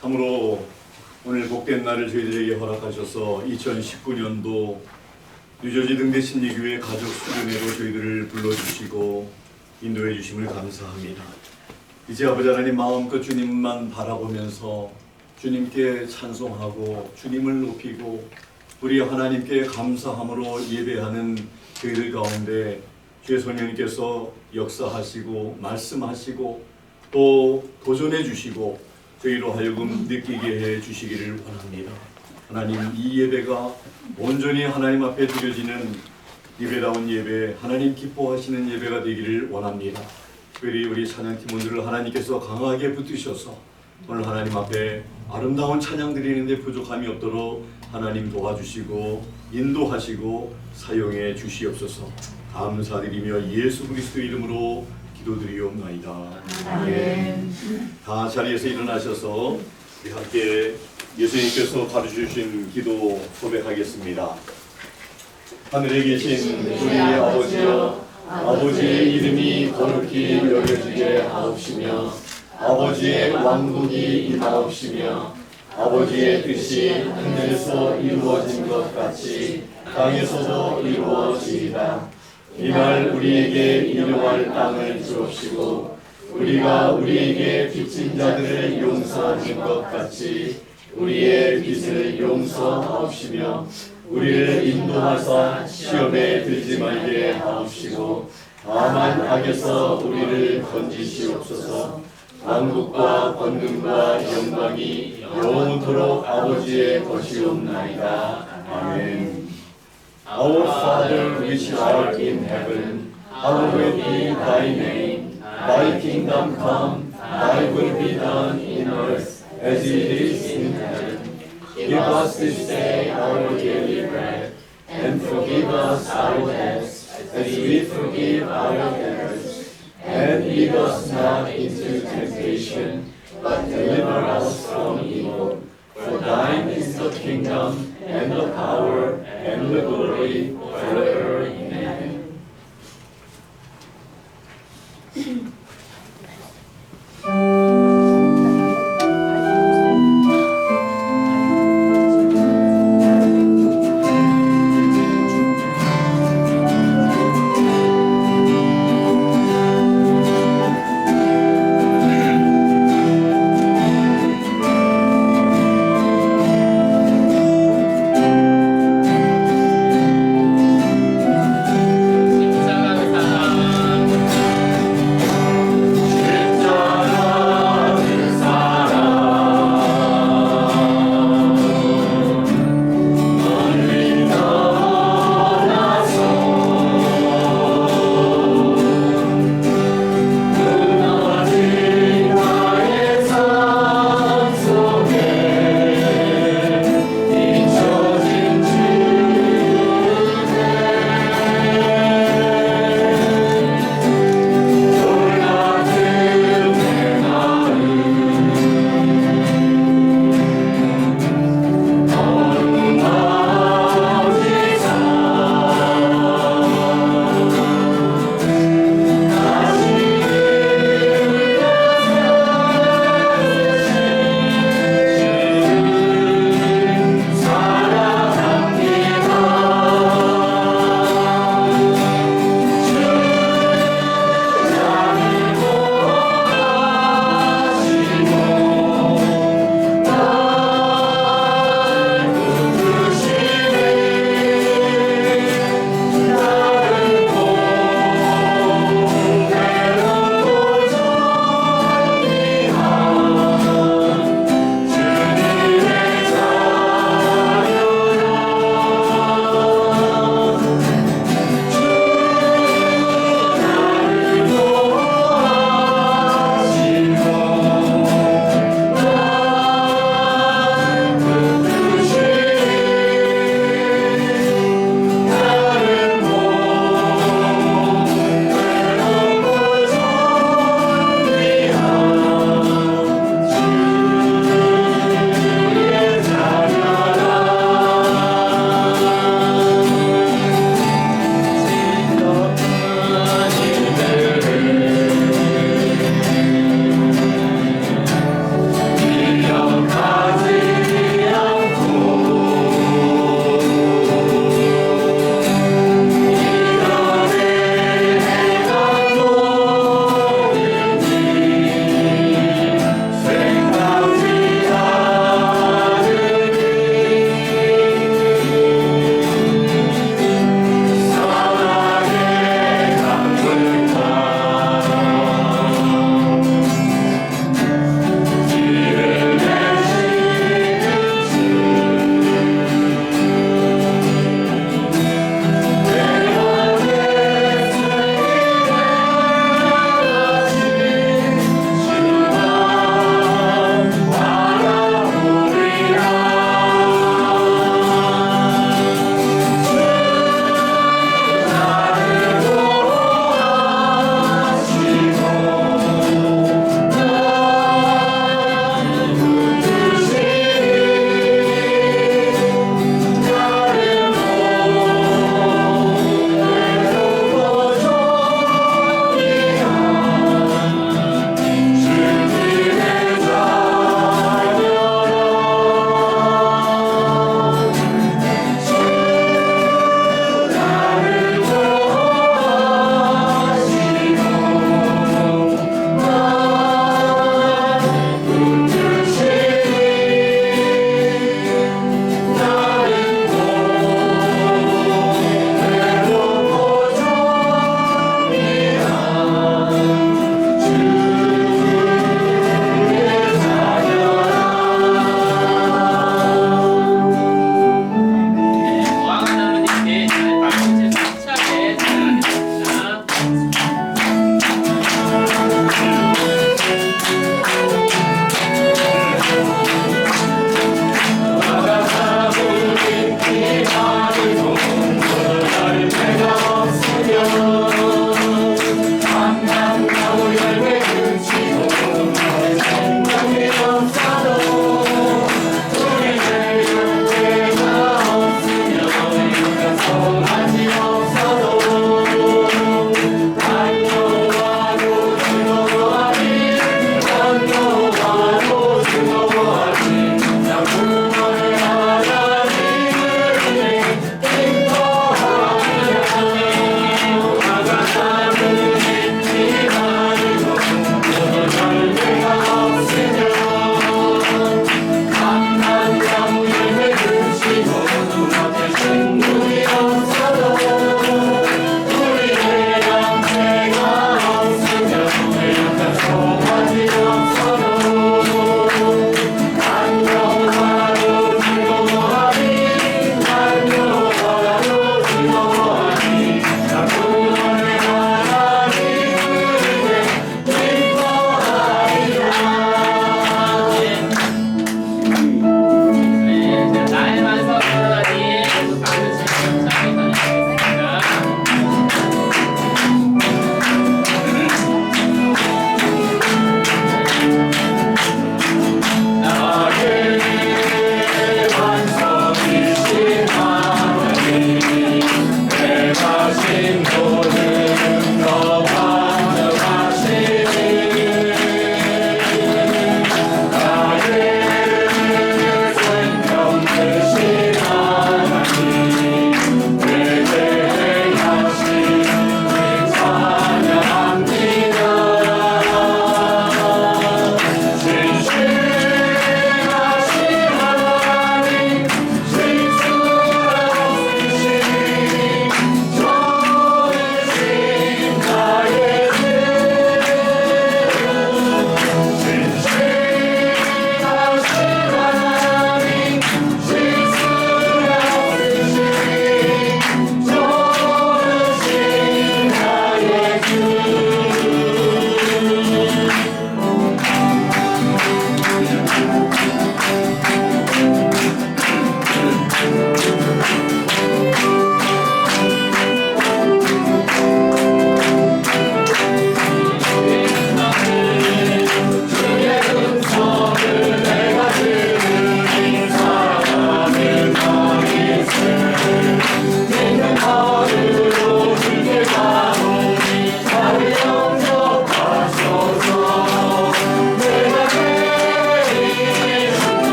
참으로 오늘 복된 날을 저희들에게 허락하셔서 2019년도 뉴저지 등대 심리교회 가족 수련회로 저희들을 불러주시고 인도해 주심을 감사합니다. 이제 아버지 하나님 마음껏 주님만 바라보면서 주님께 찬송하고 주님을 높이고 우리 하나님께 감사함으로 예배하는 저희들 가운데 주의 성령님께서 역사하시고 말씀하시고 또 도전해 주시고 저희로 하여금 느끼게 해 주시기를 원합니다. 하나님, 이 예배가 온전히 하나님 앞에 드려지는 예배다운 예배, 하나님 기뻐하시는 예배가 되기를 원합니다. 특별히 우리 찬양팀원들을 하나님께서 강하게 붙드셔서 오늘 하나님 앞에 아름다운 찬양 드리는데 부족함이 없도록 하나님 도와주시고 인도하시고 사용해 주시옵소서. 감사드리며 예수 그리스도 이름으로 기도드리옵나이다. 아멘. 다 자리에서 일어나셔서 우리 함께 예수님께서 가르쳐주신 기도 고백하겠습니다. 하늘에 계신 우리 아버지여, 아버지의 이름이 거룩히 여겨지게 하옵시며 아버지의 왕국이 임하옵시며 아버지의 뜻이 하늘에서 이루어진 것 같이 땅에서도 이루어지이다. 이날 우리에게 일용할 땅을 주옵시고 우리가 우리에게 빚진 자들을 용서하는 것 같이 우리의 빚을 용서하옵시며 우리를 인도하사 시험에 들지 말게 하옵시고 다만 악에서 우리를 건지시옵소서. 왕국과 권능과 영광이 영원토록 아버지의 것이옵나이다. 아멘. Our Father which art in heaven, hallowed be thy name. Thy kingdom come, thy will be done in earth as it is in heaven. Give us this day our daily bread, and forgive us our debts as we forgive our debtors. And lead us not into temptation, but deliver us from evil. For thine is the kingdom, and the power, and the glory, forever. Amen.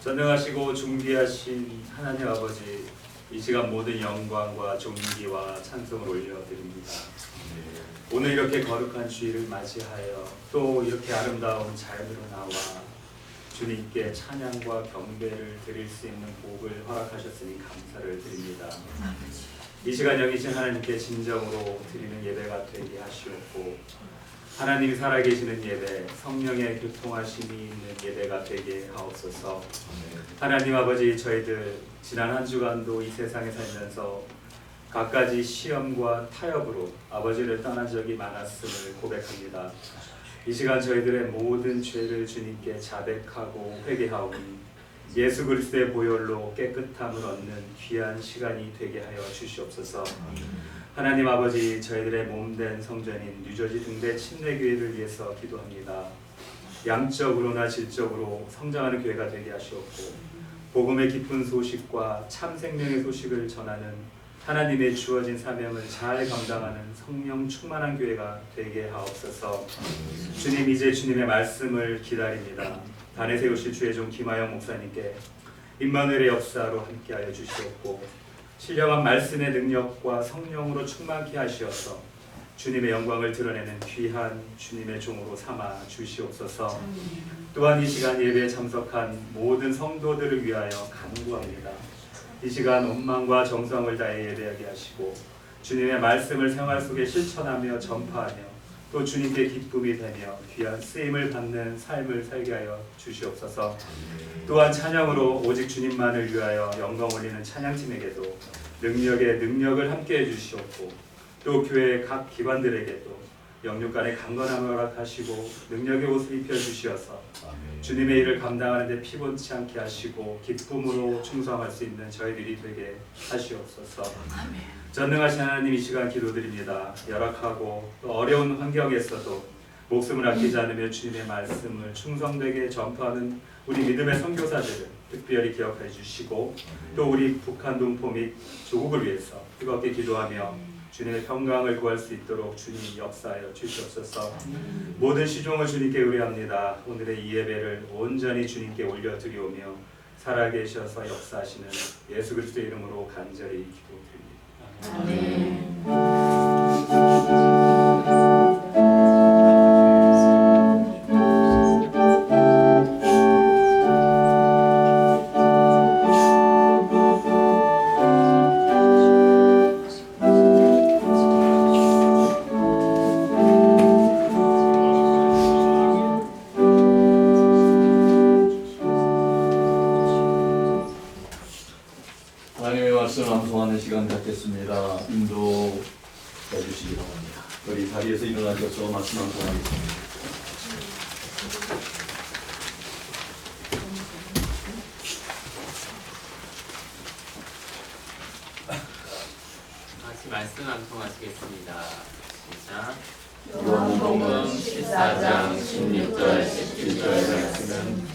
전능하시고 존귀하신 하나님 아버지, 이 시간 모든 영광과 존귀와 찬송을 올려드립니다. 오늘 이렇게 거룩한 주일을 맞이하여 또 이렇게 아름다운 자연으로 나와 주님께 찬양과 경배를 드릴 수 있는 복을 허락하셨으니 감사를 드립니다. 이 시간 여기신 하나님께 진정으로 드리는 예배가 되게 하시옵고, 하나님이 살아계시는 예배, 성령의 교통하심이 있는 예배가 되게 하옵소서. 하나님 아버지, 저희들 지난 한 주간도 이 세상에 살면서 갖가지 시험과 타협으로 아버지를 떠난 적이 많았음을 고백합니다. 이 시간 저희들의 모든 죄를 주님께 자백하고 회개하오니 예수 그리스도의 보혈로 깨끗함을 얻는 귀한 시간이 되게 하여 주시옵소서. 하나님 아버지, 저희들의 몸된 성전인 뉴저지 등대 침례교회를 위해서 기도합니다. 양적으로나 질적으로 성장하는 교회가 되게 하시옵고, 복음의 기쁜 소식과 참 생명의 소식을 전하는 하나님의 주어진 사명을 잘 감당하는 성령 충만한 교회가 되게 하옵소서. 주님, 이제 주님의 말씀을 기다립니다. 단에 세우실 주의 종 김하영 목사님께 임마누엘의 역사로 함께하여 주시옵고, 신령한 말씀의 능력과 성령으로 충만케 하시어서 주님의 영광을 드러내는 귀한 주님의 종으로 삼아 주시옵소서. 또한 이 시간 예배에 참석한 모든 성도들을 위하여 간구합니다. 이 시간 온망과 정성을 다해 예배하게 하시고 주님의 말씀을 생활 속에 실천하며 전파하며 또 주님께 기쁨이 되며 귀한 쓰임을 받는 삶을 살게 하여 주시옵소서. 또한 찬양으로 오직 주님만을 위하여 영광 올리는 찬양팀에게도 능력을 함께 해주시옵고, 또 교회 각 기관들에게도 영육 간의 강건함을 허락하시고 능력의 옷을 입혀주시어서 주님의 일을 감당하는 데 피곤치 않게 하시고 기쁨으로 충성할 수 있는 저희들이 되게 하시옵소서. 전능하신 하나님, 이 시간 기도드립니다. 열악하고 또 어려운 환경에서도 목숨을 아끼지 않으며 주님의 말씀을 충성되게 전파하는 우리 믿음의 선교사들을 특별히 기억해 주시고, 또 우리 북한 동포 및 조국을 위해서 뜨겁게 기도하며 주님의 평강을 구할 수 있도록 주님이 역사하여 주시옵소서. 모든 시종을 주님께 의뢰합니다. 오늘의 이 예배를 온전히 주님께 올려드리오며 살아계셔서 역사하시는 예수 그리스도의 이름으로 간절히 기도드립니다. 아멘. 하나님의 말씀 암송하는 시간 갖겠습니다. 인도해 주시기 바랍니다. 우리 자리에서 일어나셔서 말씀 암송하겠습니다. 다시 말씀 암송하시겠습니다. 시작. 요한복음 14장 16절 17절 말씀.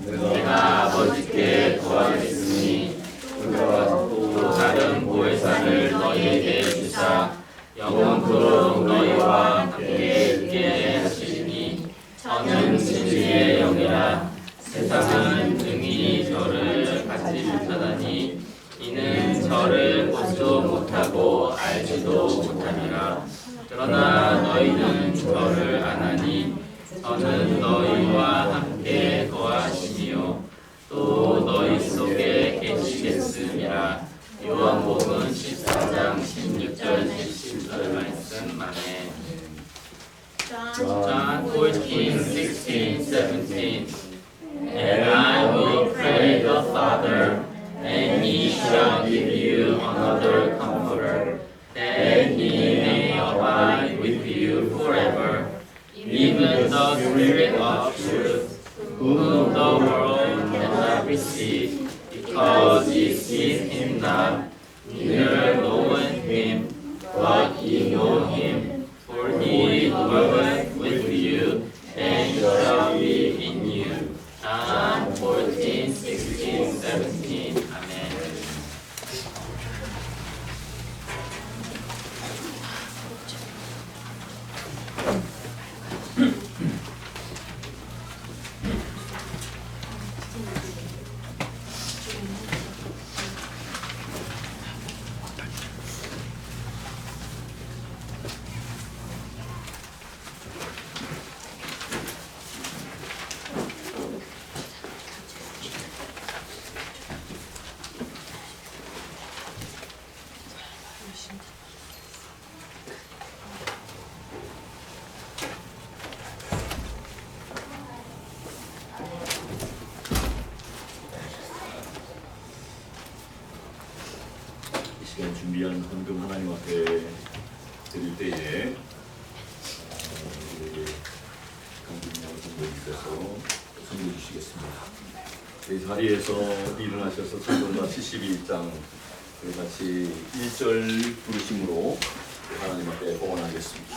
내가 아버지께 구하였으니 그가 또 다른 보혜사를 너희에게 주사 영원토록 너희와 함께 있게 하시니 저는 진리의 영이라. 세상은 능히 저를 받지 못하다니 이는 저를 보지도 못하고 알지도 못하니라. 그러나 너희는 저를 아나니 저는 너희와 함께 거하시며 또 너희 속에 계시겠음이라. 요한복음 14장 16절 17절 말씀. 아멘. John 14, 16, 17 And I will pray the Father, and he shall give you another Comforter, that he may abide with you forever, even the Spirit of truth, whom the world cannot receive, because ye see him not, neither knoweth him, but ye know him, for he dwelleth with you, and shall be in you. John 14, 16, 17. Amen. 이 시간 준비한 헌금 하나님 앞에 드릴 때에 우리에게 감독님하고 성도님께서 선물 주시겠습니다. 이 자리에서 일어나셔서 찬송가 72장 같이 1절 부르심으로 하나님 앞에 봉헌하겠습니다.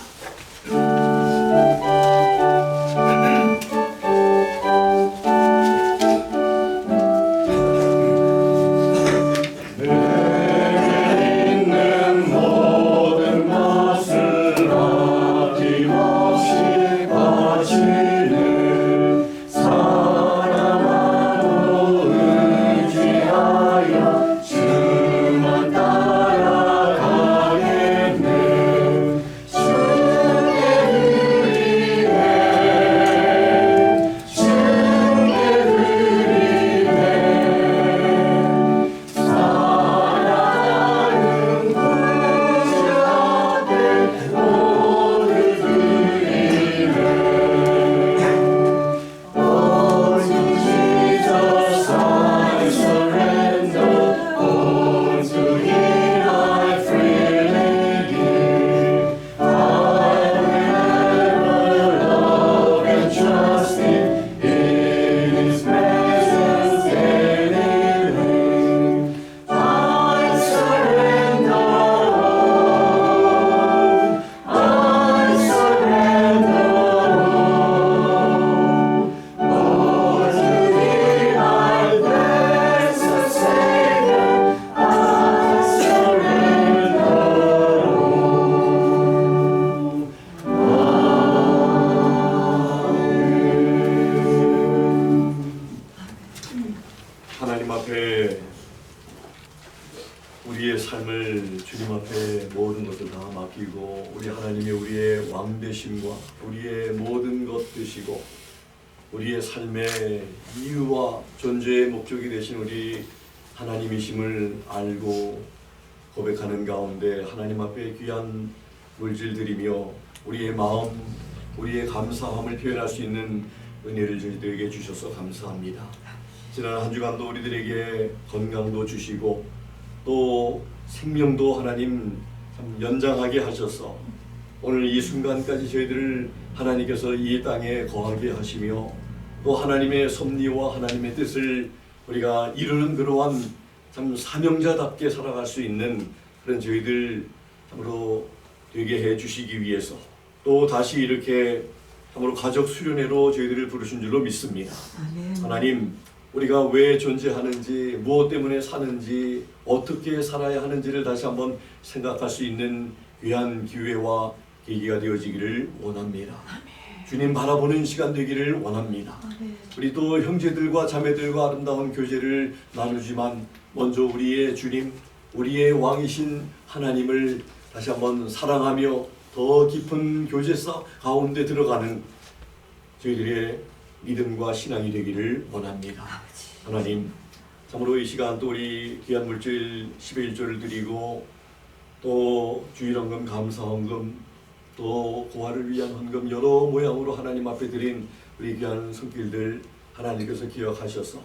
하나님 앞에 우리의 삶을 주님 앞에 모든 것을 다 맡기고 우리 하나님이 우리의 왕 되심과 우리의 모든 것 되시고 우리의 삶의 이유와 존재의 목적이 되신 우리 하나님이심을 알고 고백하는 가운데 하나님 앞에 귀한 물질 드리며 우리의 마음, 우리의 감사함을 표현할 수 있는 은혜를 저희들에게 주셔서 감사합니다. 지난 한 주간도 우리들에게 건강도 주시고 또 생명도 하나님 참 연장하게 하셔서 오늘 이 순간까지 저희들을 하나님께서 이 땅에 거하게 하시며 또 하나님의 섭리와 하나님의 뜻을 우리가 이루는 그러한 참 사명자답게 살아갈 수 있는 그런 저희들 참으로 되게 해주시기 위해서 또 다시 이렇게 참으로 가족 수련회로 저희들을 부르신 줄로 믿습니다. 하나님, 우리가 왜 존재하는지, 무엇 때문에 사는지, 어떻게 살아야 하는지를 다시 한번 생각할 수 있는 귀한 기회와 계기가 되어지기를 원합니다. 주님 바라보는 시간 되기를 원합니다. 우리 또 형제들과 자매들과 아름다운 교제를 나누지만 먼저 우리의 주님, 우리의 왕이신 하나님을 다시 한번 사랑하며 더 깊은 교제사 가운데 들어가는 저희들의 믿음과 신앙이 되기를 원합니다. 하나님, 참으로 이 시간 또 우리 귀한 물질 11조를 드리고 또 주일헌금, 감사헌금, 또 고아를 위한 헌금 여러 모양으로 하나님 앞에 드린 우리 귀한 손길들 하나님께서 기억하셔서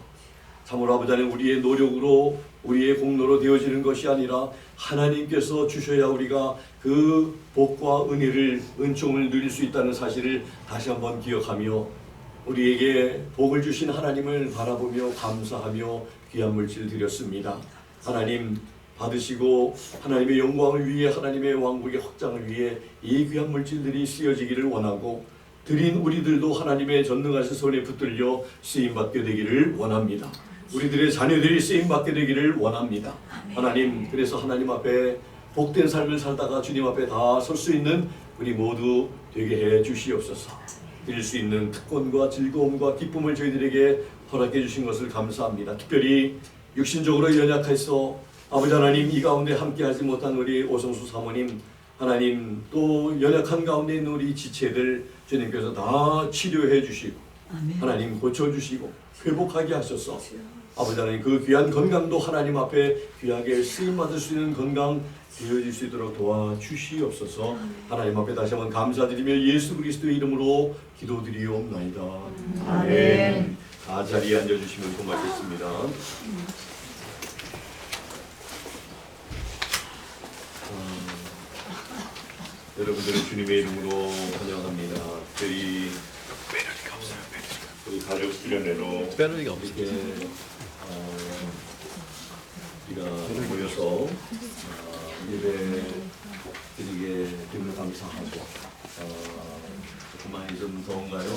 참으로 아버지 하나님 우리의 노력으로 우리의 공로로 되어지는 것이 아니라 하나님께서 주셔야 우리가 그 복과 은혜를 은총을 누릴 수 있다는 사실을 다시 한번 기억하며 우리에게 복을 주신 하나님을 바라보며 감사하며 귀한 물질 드렸습니다. 하나님 받으시고 하나님의 영광을 위해 하나님의 왕국의 확장을 위해 이 귀한 물질들이 쓰여지기를 원하고 드린 우리들도 하나님의 전능하신 손에 붙들려 쓰임받게 되기를 원합니다. 우리들의 자녀들이 쓰임받게 되기를 원합니다. 하나님, 그래서 하나님 앞에 복된 삶을 살다가 주님 앞에 다 설 수 있는 우리 모두 되게 해 주시옵소서. 드릴 수 있는 특권과 즐거움과 기쁨을 저희들에게 허락해 주신 것을 감사합니다. 특별히 육신적으로 연약해서 아버지 하나님 이 가운데 함께하지 못한 우리 오성수 사모님, 하나님 또 연약한 가운데 있는 우리 지체들 주님께서 다 치료해 주시고 하나님 고쳐주시고 회복하게 하셔서 아버지 하나님 그 귀한 건강도 하나님 앞에 귀하게 쓰임받을 수 있는 건강 되어질 수 있도록 도와주시옵소서. 하나님 앞에 다시 한번 감사드리며 예수 그리스도의 이름으로 기도드리옵나이다. 아멘. 다 자리에 앉아주시면 고맙겠습니다. 여러분들을 주님의 이름으로 환영합니다. 저희 가족 수련회로 이렇게 우리가 모여서 예배 드리게 되면 감사하고 조금 많이 좀 더운가요?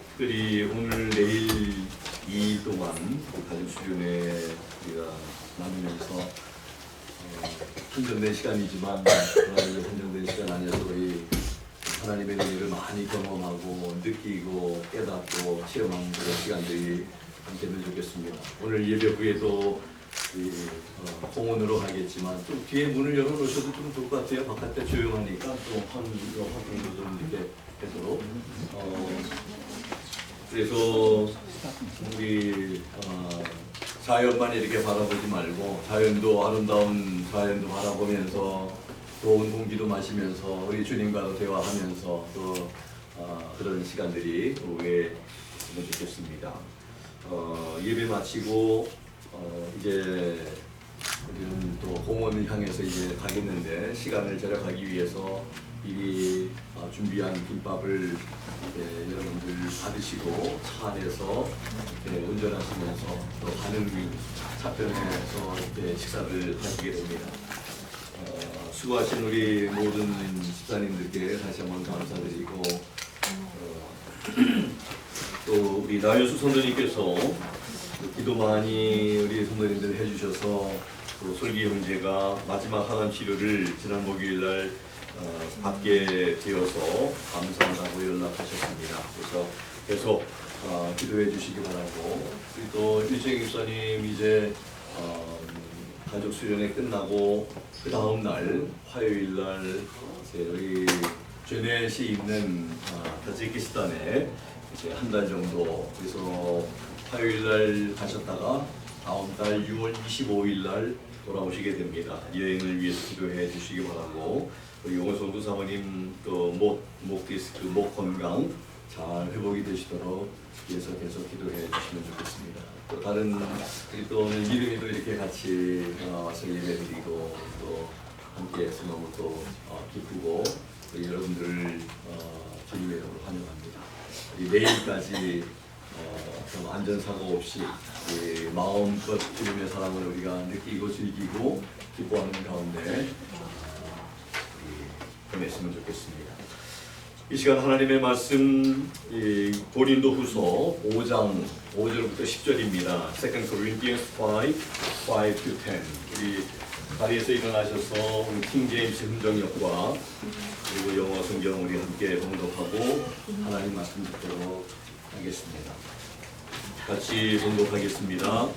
특별히 오늘 내일 2일 동안 가족 수련회 우리가 나누면서 한정된 시간이지만 하나님의 한정된 시간 안에서 우리 하나님의 은혜를 많이 경험하고 느끼고 깨닫고 체험하는 그런 시간들이 되면 좋겠습니다. 오늘 예배 후에도 공원으로 하겠지만 좀 뒤에 문을 열어놓으셔도 좀 좋을 것 같아요. 바깥에 조용하니까 또 환경도 좀 이렇게 되도록. 그래서 우리 자연만 이렇게 바라보지 말고 자연도 아름다운 자연도 바라보면서 좋은 공기도 마시면서 우리 주님과도 대화하면서 또 그런 시간들이 오후에 있으면 좋겠습니다. 예배 마치고 이제 우리는 또 공원을 향해서 이제 가겠는데 시간을 절약하기 위해서 미리 준비한 김밥을 여러분들 받으시고 차 안에서 운전하시면서 또 가는 차편에서 식사를 하시게 됩니다. 수고하신 우리 모든 집사님들께 다시 한번 감사드리고 또 우리 나연수 선생님께서 기도 많이 우리 선생님들 해주셔서 또 설계 형제가 마지막 항암 치료를 지난 목요일날 받게 되어서 감사하다고 연락하셨습니다. 그래서 계속 기도해 주시기 바라고 그리고 또 일정 집사님 이제 가족 수련회 끝나고 그 다음 날 화요일 날 우리 제네시에 있는 타지키스탄에 이제 한 달 정도 그래서 화요일 날 가셨다가 다음 달 6월 25일 날 돌아오시게 됩니다. 여행을 위해서 기도해 주시기 바라고 우리 오성수 사모님 또 목 디스크 목 건강 잘 회복이 되시도록 위해서 계속 기도해 주시면 좋겠습니다. 또 다른 우리 또 오늘 이름이도 이렇게 같이 와서 예배드리고 또 함께해서 너무 또 기쁘고 또 여러분들을 주님의 이름으로 환영합니다. 우리 내일까지 좀 안전사고 없이 마음껏 주님의 사랑을 우리가 느끼고 즐기고 기뻐하는 가운데 보냈으면 좋겠습니다. 이 시간 하나님의 말씀 고린도후서 5장 5절부터 10절입니다. 2 Corinthians 5:5-10 우리 자리에서 일어나셔서 우리 킹 제임스 흥정역과 그리고 영어 성경 우리 함께 봉독하고 하나님 말씀 듣도록 하겠습니다. 같이 봉독하겠습니다.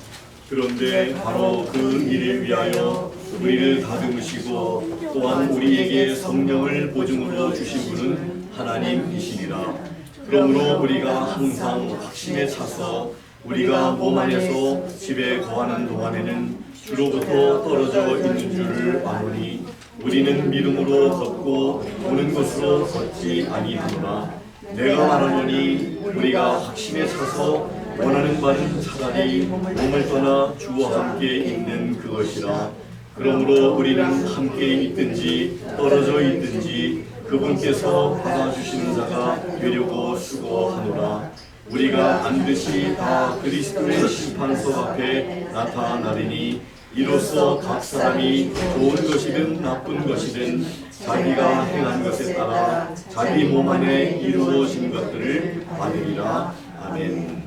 그런데 바로 그 일을 위하여 우리를 다듬으시고 또한 우리에게 성령을 보증으로 주신 분은 하나님이시니라. 그러므로 우리가 항상 확신에 차서 우리가 몸 안에서 집에 거하는 동안에는 주로부터 떨어져 있는 줄을 아노니 우리는 믿음으로 걷고 보는 것으로 걷지 아니하노라. 내가 말하노니 우리가 확신에 차서 원하는 바는 차라리 몸을 떠나 주와 함께 있는 그것이라. 그러므로 우리는 함께 있든지 떨어져 있든지 그분께서 받아주시는 자가 되려고 수고하노라. 우리가 반드시 다 그리스도의 심판석 앞에 나타나리니 이로써 각 사람이 좋은 것이든 나쁜 것이든 자기가 행한 것에 따라 자기 몸 안에 이루어진 것들을 받으리라. 아멘.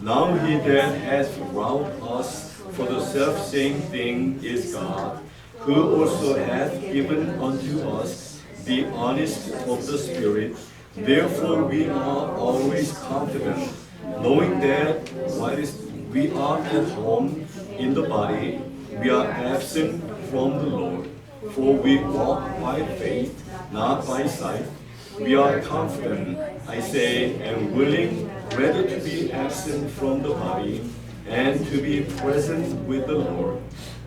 Now he that hath wrought us for the selfsame thing is God, who also hath given unto us the honest of the Spirit. Therefore we are always confident, knowing that whilst we are at home in the body, we are absent from the Lord. For we walk by faith, not by sight. We are confident, I say, and willing rather to be absent from the body and to be present with the Lord.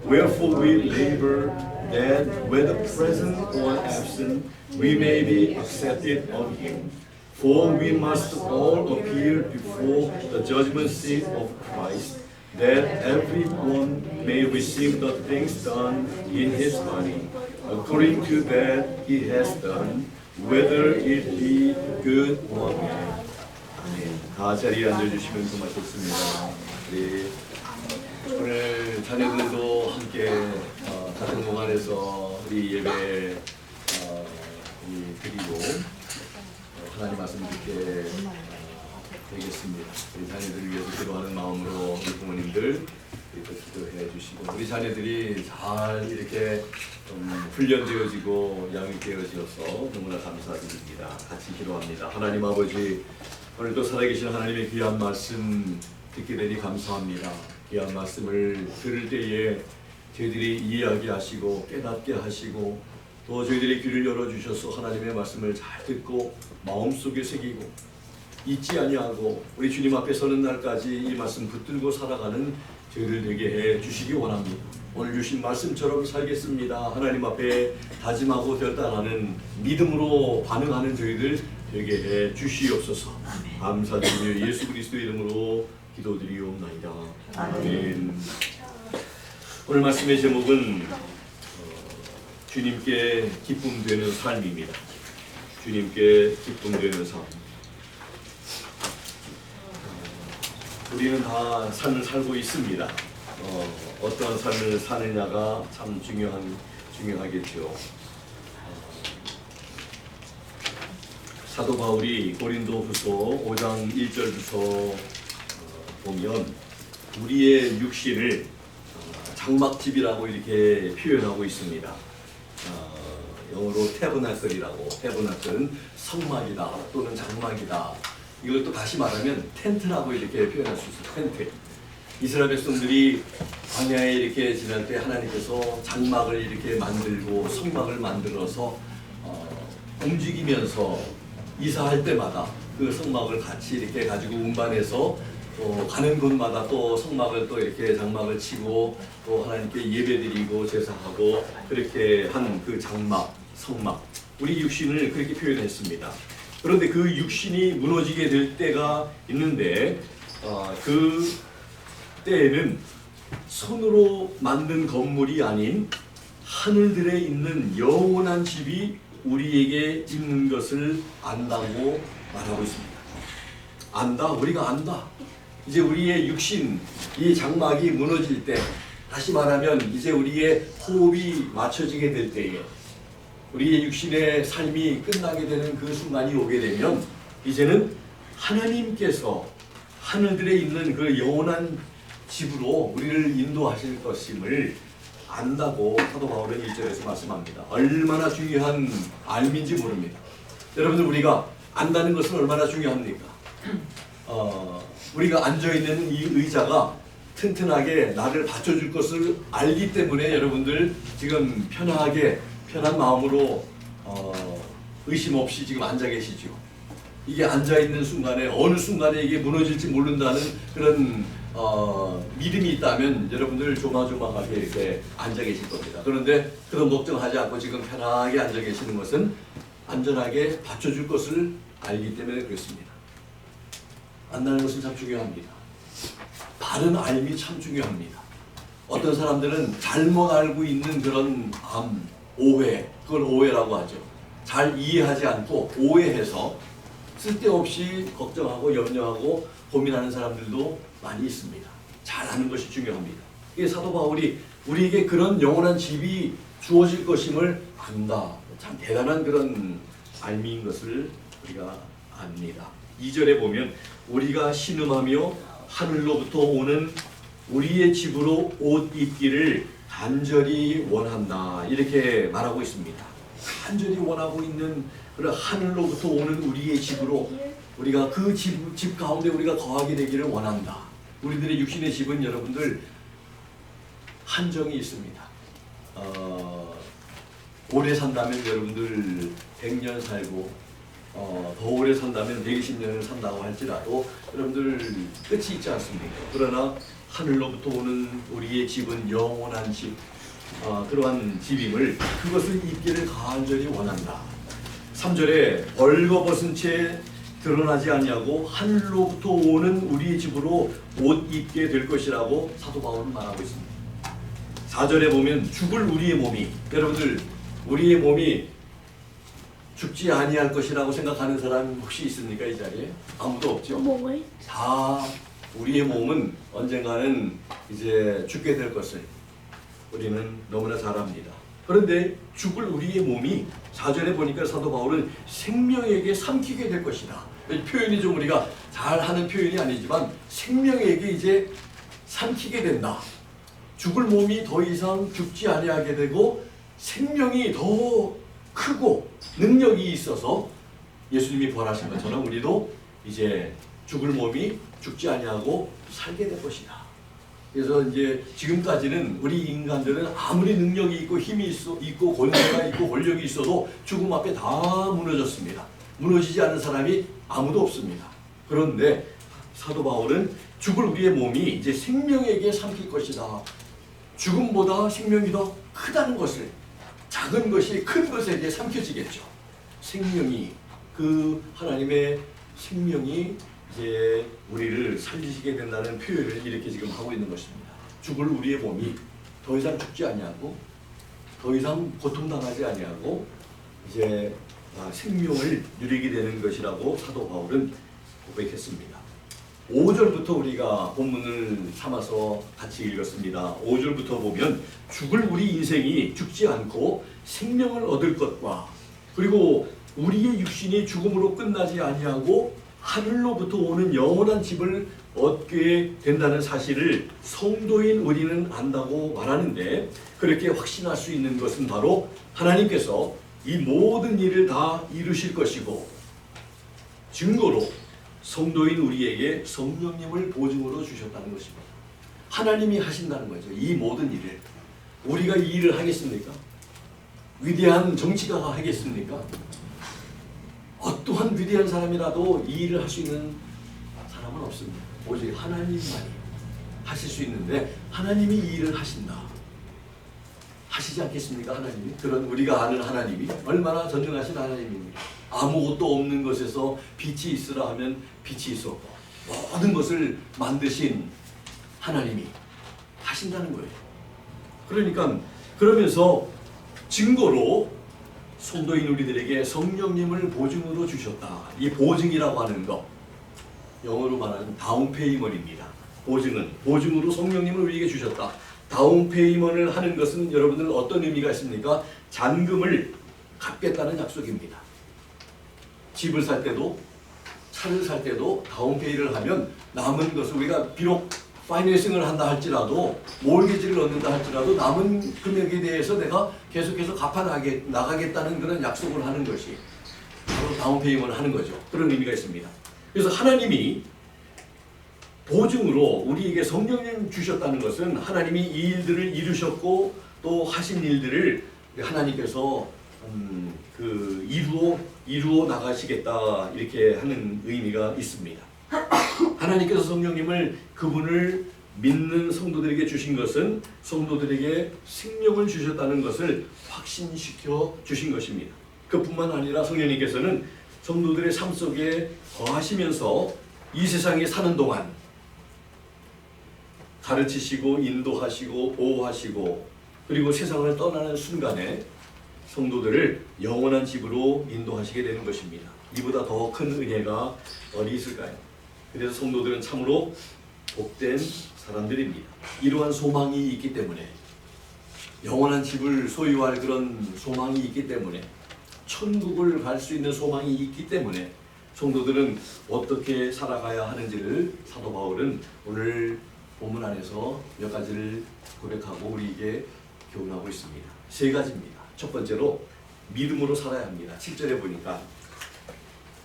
Wherefore we labor that whether present or absent, we may be accepted of Him. For we must all appear before the judgment seat of Christ, that everyone may receive the things done in his body, according to that he has done, whether it be good or bad. 아멘. 다 자리에 앉아주시면 정말 좋습니다. 네. 오늘 자녀들도 함께 같은 공간에서 우리 예배 드리고 하나님 말씀 듣게 되겠습니다. 우리 자녀들을 위해서 기도하는 마음으로 우리 부모님들 기도해 주시고 우리 자녀들이 잘 이렇게 훈련되어지고 양육되어져서 너무나 감사드립니다. 같이 기도합니다. 하나님 아버지, 오늘도 살아계신 하나님의 귀한 말씀 듣게 되니 감사합니다. 귀한 말씀을 들을 때에 저희들이 이해하게 하시고 깨닫게 하시고 또 저희들의 귀를 열어주셔서 하나님의 말씀을 잘 듣고 마음속에 새기고 잊지 아니하고 우리 주님 앞에 서는 날까지 이 말씀 붙들고 살아가는 저희들 되게 해 주시기 원합니다. 오늘 주신 말씀처럼 살겠습니다. 하나님 앞에 다짐하고 결단하는 믿음으로 반응하는 저희들 되게 해 주시옵소서. 감사드리며 예수 그리스도 이름으로 기도드리옵나이다. 아멘. 오늘 말씀의 제목은 주님께 기쁨 되는 삶입니다. 주님께 기쁨 되는 삶. 우리는 다 삶을 살고 있습니다. 어떤 삶을 사느냐가 참 중요하겠죠. 사도 바울이 고린도후서 5장 1절부터 보면 우리의 육신을 장막집이라고 이렇게 표현하고 있습니다. 영어로 태브나클이라고, 태브나클은 성막이다 또는 장막이다. 이걸 또 다시 말하면 텐트라고 이렇게 표현할 수 있어요. 텐트. 이스라엘 백성들이 광야에 이렇게 지날 때 하나님께서 장막을 이렇게 만들고 성막을 만들어서 움직이면서 이사할 때마다 그 성막을 같이 이렇게 가지고 운반해서 또 가는 곳마다 또 성막을 또 이렇게 장막을 치고 또 하나님께 예배드리고 제사하고 그렇게 한 그 장막, 성막, 우리 육신을 그렇게 표현했습니다. 그런데 그 육신이 무너지게 될 때가 있는데 그 때에는 손으로 만든 건물이 아닌 하늘들에 있는 영원한 집이 우리에게 있는 것을 안다고 말하고 있습니다. 안다, 우리가 안다. 이제 우리의 육신, 이 장막이 무너질 때, 다시 말하면 이제 우리의 호흡이 맞춰지게 될 때에 우리의 육신의 삶이 끝나게 되는 그 순간이 오게 되면 이제는 하나님께서 하늘들에 있는 그 영원한 집으로 우리를 인도하실 것임을 안다고 사도 바울은 1절에서 말씀합니다. 얼마나 중요한 알미인지 모릅니다. 여러분들, 우리가 안다는 것은 얼마나 중요합니까? 우리가 앉아있는 이 의자가 튼튼하게 나를 받쳐줄 것을 알기 때문에 여러분들 지금 편한 마음으로 의심 없이 지금 앉아 계시죠. 이게 앉아있는 순간에 어느 순간에 이게 무너질지 모른다는 그런 믿음이 있다면 여러분들 조마조마하게 이렇게 앉아 계실 겁니다. 그런데 그런 걱정하지 않고 지금 편하게 앉아 계시는 것은 안전하게 받쳐줄 것을 알기 때문에 그렇습니다. 안다는 것은 참 중요합니다. 바른 알미 참 중요합니다. 어떤 사람들은 잘못 알고 있는 그런 오해, 그걸 오해라고 하죠. 잘 이해하지 않고 오해해서 쓸데없이 걱정하고 염려하고 고민하는 사람들도 많이 있습니다. 잘 아는 것이 중요합니다. 이게 사도 바울이 우리에게 그런 영원한 집이 주어질 것임을 안다. 참 대단한 그런 알미인 것을 우리가 압니다. 2절에 보면 우리가 신음하며 하늘로부터 오는 우리의 집으로 옷 입기를 간절히 원한다. 이렇게 말하고 있습니다. 간절히 원하고 있는 그런 하늘로부터 오는 우리의 집으로 우리가 그 집 가운데 우리가 거하게 되기를 원한다. 우리들의 육신의 집은 여러분들 한정이 있습니다. 오래 산다면 여러분들 100년 살고 더 오래 산다면 120년을 산다고 할지라도 여러분들 끝이 있지 않습니까? 그러나 하늘로부터 오는 우리의 집은 영원한 집, 그러한 집임을 그것을 입기를 간절히 원한다. 3절에 벌거벗은 채 드러나지 아니하고 하늘로부터 오는 우리의 집으로 옷 입게 될 것이라고 사도 바울은 말하고 있습니다. 4절에 보면 죽을 우리의 몸이, 여러분들 우리의 몸이 죽지 아니할 것이라고 생각하는 사람 혹시 있습니까? 이 자리에? 아무도 없죠. 다 우리의 몸은 언젠가는 이제 죽게 될 것을 우리는 너무나 잘 압니다. 그런데 죽을 우리의 몸이 4절에 보니까 사도 바울은 생명에게 삼키게 될 것이다. 표현이 좀 우리가 잘 하는 표현이 아니지만 생명에게 이제 삼키게 된다. 죽을 몸이 더 이상 죽지 아니하게 되고 생명이 더 크고 능력이 있어서 예수님이 벌하신 것처럼 우리도 이제 죽을 몸이 죽지 아니하고 살게 될 것이다. 그래서 이제 지금까지는 우리 인간들은 아무리 능력이 있고 힘이 있고 권세가 있고 권력이 있어도 죽음 앞에 다 무너졌습니다. 무너지지 않은 사람이 아무도 없습니다. 그런데 사도 바울은 죽을 우리의 몸이 이제 생명에게 삼킬 것이다. 죽음보다 생명이 더 크다는 것을, 작은 것이 큰 것에게 삼켜지겠죠. 생명이, 그 하나님의 생명이 이제 우리를 살리시게 된다는 표현을 이렇게 지금 하고 있는 것입니다. 죽을 우리의 몸이 더 이상 죽지 아니하고 더 이상 고통당하지 아니하고 이제 생명을 누리게 되는 것이라고 사도 바울은 고백했습니다. 5절부터 우리가 본문을 삼아서 같이 읽었습니다. 5절부터 보면 죽을 우리 인생이 죽지 않고 생명을 얻을 것과 그리고 우리의 육신이 죽음으로 끝나지 아니하고 하늘로부터 오는 영원한 집을 얻게 된다는 사실을 성도인 우리는 안다고 말하는데, 그렇게 확신할 수 있는 것은 바로 하나님께서 이 모든 일을 다 이루실 것이고, 증거로 성도인 우리에게 성령님을 보증으로 주셨다는 것입니다. 하나님이 하신다는 거죠. 이 모든 일을. 우리가 이 일을 하겠습니까? 위대한 정치가가 하겠습니까? 어떠한 위대한 사람이라도 이 일을 할 수 있는 사람은 없습니다. 오직 하나님만이 하실 수 있는데, 하나님이 이 일을 하신다. 하시지 않겠습니까? 하나님이. 그런 우리가 아는 하나님이 얼마나 전능하신 하나님입니다. 아무것도 없는 것에서 빛이 있으라 하면 빛이 있었고, 모든 것을 만드신 하나님이 하신다는 거예요. 그러니까 그러면서 증거로 성도인 우리들에게 성령님을 보증으로 주셨다. 이 보증이라고 하는 것, 영어로 말하는 다운페이먼입니다. 보증으로 성령님을 우리에게 주셨다. 다운페이먼을 하는 것은 여러분들은 어떤 의미가 있습니까? 잔금을 갚겠다는 약속입니다. 집을 살 때도 차를 살 때도 다운페이를 하면 남은 것을, 우리가 비록 파이낸싱을 한다 할지라도, 몰기지를 얻는다 할지라도 남은 금액에 대해서 내가 계속해서 나가겠다는 그런 약속을 하는 것이 바로 다운페이먼을 하는 거죠. 그런 의미가 있습니다. 그래서 하나님이 보증으로 우리에게 성령님 주셨다는 것은 하나님이 이 일들을 이루셨고 또 하신 일들을 하나님께서 이루어 나가시겠다, 이렇게 하는 의미가 있습니다. 하나님께서 성령님을 그분을 믿는 성도들에게 주신 것은 성도들에게 생명을 주셨다는 것을 확신시켜 주신 것입니다. 그뿐만 아니라 성령님께서는 성도들의 삶 속에 거하시면서 이 세상에 사는 동안 가르치시고 인도하시고 보호하시고 그리고 세상을 떠나는 순간에 성도들을 영원한 집으로 인도하시게 되는 것입니다. 이보다 더 큰 은혜가 어디 있을까요? 그래서 성도들은 참으로 복된 사람들입니다. 이러한 소망이 있기 때문에 영원한 집을 소유할 그런 소망이 있기 때문에 천국을 갈 수 있는 소망이 있기 때문에 성도들은 어떻게 살아가야 하는지를 사도 바울은 오늘 본문 안에서 몇 가지를 고백하고 우리에게 교훈하고 있습니다. 세 가지입니다. 첫 번째로 믿음으로 살아야 합니다. 7절에 보니까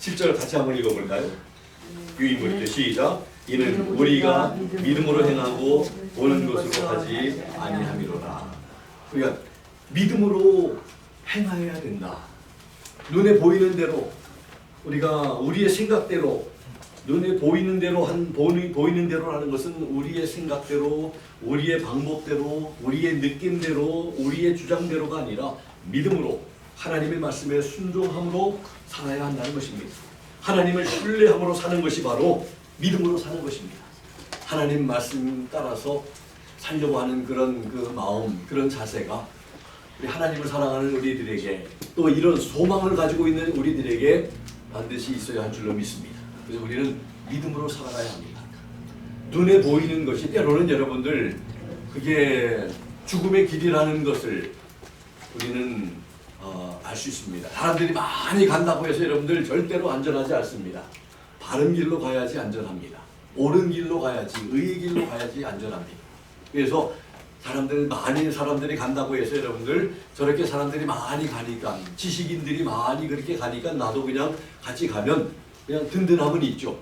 7절 같이 한번 읽어볼까요? 유인물이죠. 시작. 이는 우리가 믿음으로 행하고 보는 것으로 하지 아니함이로라. 그러니까 믿음으로 행하여야 된다. 눈에 보이는 대로 우리가 우리의 생각대로 눈에 보이는 대로 보이는 대로라는 것은 우리의 생각대로 우리의 방법대로 우리의 느낌대로 우리의 주장대로가 아니라 믿음으로 하나님의 말씀에 순종함으로 살아야 한다는 것입니다. 하나님을 신뢰함으로 사는 것이 바로 믿음으로 사는 것입니다. 하나님 말씀 따라서 살려고 하는 그런 그 마음, 그런 자세가 우리 하나님을 사랑하는 우리들에게 또 이런 소망을 가지고 있는 우리들에게 반드시 있어야 할 줄로 믿습니다. 그래서 우리는 믿음으로 살아가야 합니다. 눈에 보이는 것이 때로는 여러분들 그게 죽음의 길이라는 것을 우리는 알 수 있습니다. 사람들이 많이 간다고 해서 여러분들 절대로 안전하지 않습니다. 바른 길로 가야지 안전합니다. 옳은 길로 가야지, 의의 길로 가야지 안전합니다. 그래서 많이 사람들이 간다고 해서 여러분들 저렇게 사람들이 많이 가니까 지식인들이 많이 그렇게 가니까 나도 그냥 같이 가면 그냥 든든함은 있죠.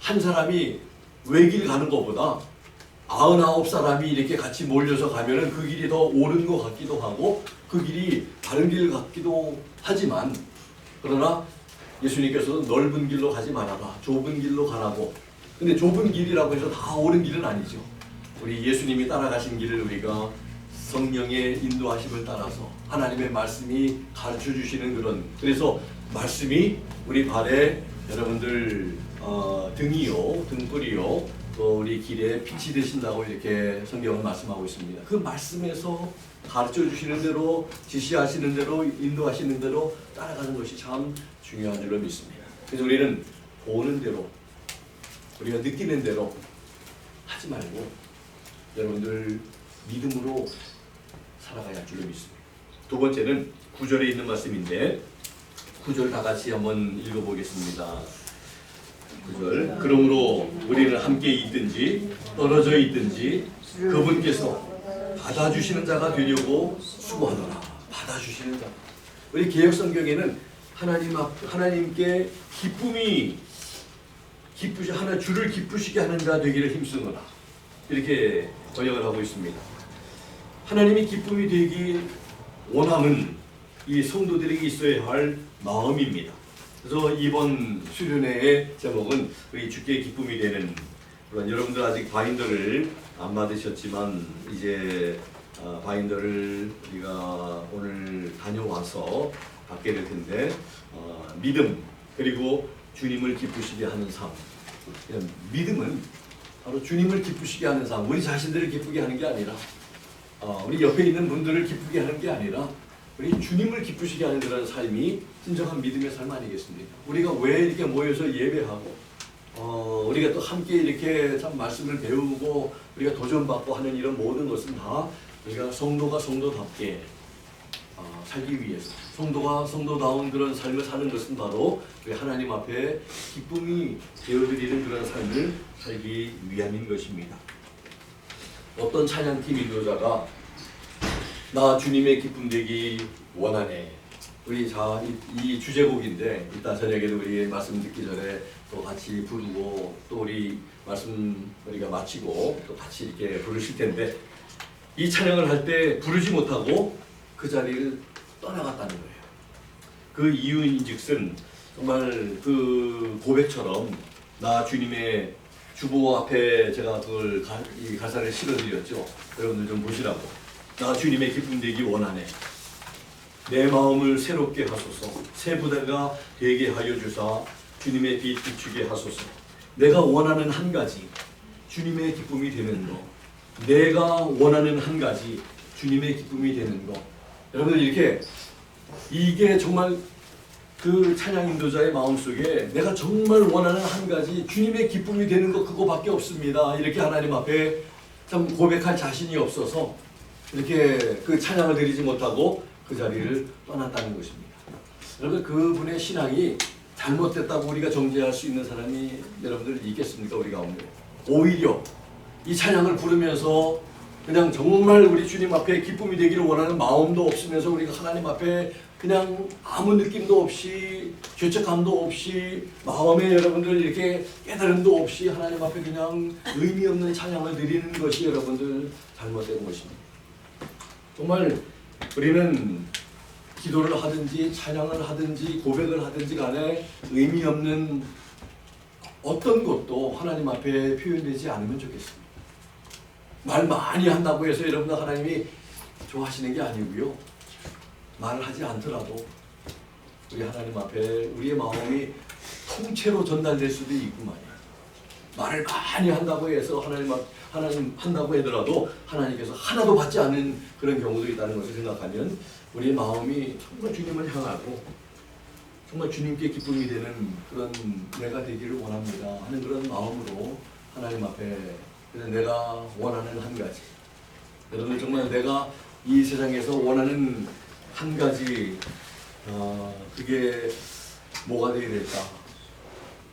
한 사람이 외길 가는 것보다 99사람이 이렇게 같이 몰려서 가면은 그 길이 더 옳은 것 같기도 하고 그 길이 바른 길 같기도 하지만 그러나 예수님께서는 넓은 길로 가지 말아라. 좁은 길로 가라고. 근데 좁은 길이라고 해서 다 옳은 길은 아니죠. 우리 예수님이 따라가신 길을 우리가 성령의 인도하심을 따라서 하나님의 말씀이 가르쳐 주시는 그런 그래서 말씀이 우리 발에 여러분들 등이요 등불이요 또 우리 길에 빛이 되신다고 이렇게 성경은 말씀하고 있습니다. 그 말씀에서 가르쳐 주시는 대로 지시하시는 대로 인도하시는 대로 따라가는 것이 참 중요한 줄로 믿습니다. 그래서 우리는 보는 대로 우리가 느끼는 대로 하지 말고 여러분들 믿음으로 살아가야 할 줄로 믿습니다. 두 번째는 9절에 있는 말씀인데 9절 다 같이 한번 읽어보겠습니다. 9절 그러므로 우리는 함께 있든지 떨어져 있든지 그분께서 받아주시는 자가 되려고 수고하노라. 받아주시는 자. 우리 개역성경에는 하나님께 기쁨이 주를 기쁘시게 하는 자 되기를 힘쓰노라. 이렇게 번역을 하고 있습니다. 하나님이 기쁨이 되기 원함은 이 성도들에게 있어야 할 마음입니다. 그래서 이번 수련회의 제목은 우리 주께 기쁨이 되는 물론 여러분들 아직 바인더를 안 받으셨지만 이제 바인더를 우리가 오늘 다녀와서 받게 될 텐데 믿음 그리고 주님을 기쁘시게 하는 삶. 믿음은 바로 주님을 기쁘시게 하는 삶. 우리 자신들을 기쁘게 하는 게 아니라 우리 옆에 있는 분들을 기쁘게 하는 게 아니라 우리 주님을 기쁘시게 하는 그런 삶이 진정한 믿음의 삶 아니겠습니까? 우리가 왜 이렇게 모여서 예배하고 우리가 또 함께 이렇게 참 말씀을 배우고 우리가 도전받고 하는 이런 모든 것은 다 우리가 성도가 성도답게 살기 위해서 성도가 성도다운 그런 삶을 사는 것은 바로 우리 하나님 앞에 기쁨이 되어드리는 그런 삶을 살기 위함인 것입니다. 어떤 찬양팀 인도자가 나 주님의 기쁨 되기 원하네. 우리 이 주제곡인데 이따 저녁에도 우리 말씀 듣기 전에 또 같이 부르고 또 우리 말씀 우리가 마치고 또 같이 이렇게 부르실 텐데 이 찬양을 할 때 부르지 못하고 그 자리를 떠나갔다는 거예요. 그 이유인즉슨 정말 그 고백처럼 나 주님의 주보 앞에 제가 그걸 이 가사를 실어드렸죠. 여러분들 좀 보시라고. 나 주님의 기쁨 되기 원하네. 내 마음을 새롭게 하소서. 새 부대가 되게 하여 주사 주님의 빛 비추게 하소서. 내가 원하는 한 가지 주님의 기쁨이 되는 거. 내가 원하는 한 가지 주님의 기쁨이 되는 거. 여러분들 이렇게 이게 정말 그 찬양 인도자의 마음속에 내가 정말 원하는 한 가지 주님의 기쁨이 되는 거 그거밖에 없습니다. 이렇게 하나님 앞에 참 고백할 자신이 없어서 이렇게 그 찬양을 드리지 못하고 그 자리를 떠났다는 것입니다. 여러분 그분의 신앙이 잘못됐다고 우리가 정죄할 수 있는 사람이 여러분들 있겠습니까? 우리 가운데. 오히려 이 찬양을 부르면서 그냥 정말 우리 주님 앞에 기쁨이 되기를 원하는 마음도 없으면서 우리가 하나님 앞에 그냥 아무 느낌도 없이 죄책감도 없이 마음에 여러분들 이렇게 깨달음도 없이 하나님 앞에 그냥 의미 없는 찬양을 드리는 것이 여러분들 잘못된 것입니다. 정말 우리는 기도를 하든지 찬양을 하든지 고백을 하든지 간에 의미 없는 어떤 것도 하나님 앞에 표현되지 않으면 좋겠습니다. 말 많이 한다고 해서 여러분들 하나님이 좋아하시는 게 아니고요. 말을 하지 않더라도 우리 하나님 앞에 우리의 마음이 통째로 전달될 수도 있고 말이에요. 말을 많이 한다고 해서 하나님 한다고 하더라도 하나님께서 하나도 받지 않는 그런 경우도 있다는 것을 생각하면 우리의 마음이 정말 주님을 향하고 정말 주님께 기쁨이 되는 그런 내가 되기를 원합니다 하는 그런 마음으로 하나님 앞에 내가 원하는 한 가지, 여러분 정말 내가 이 세상에서 원하는 한 가지 그게 뭐가 되어야 될까?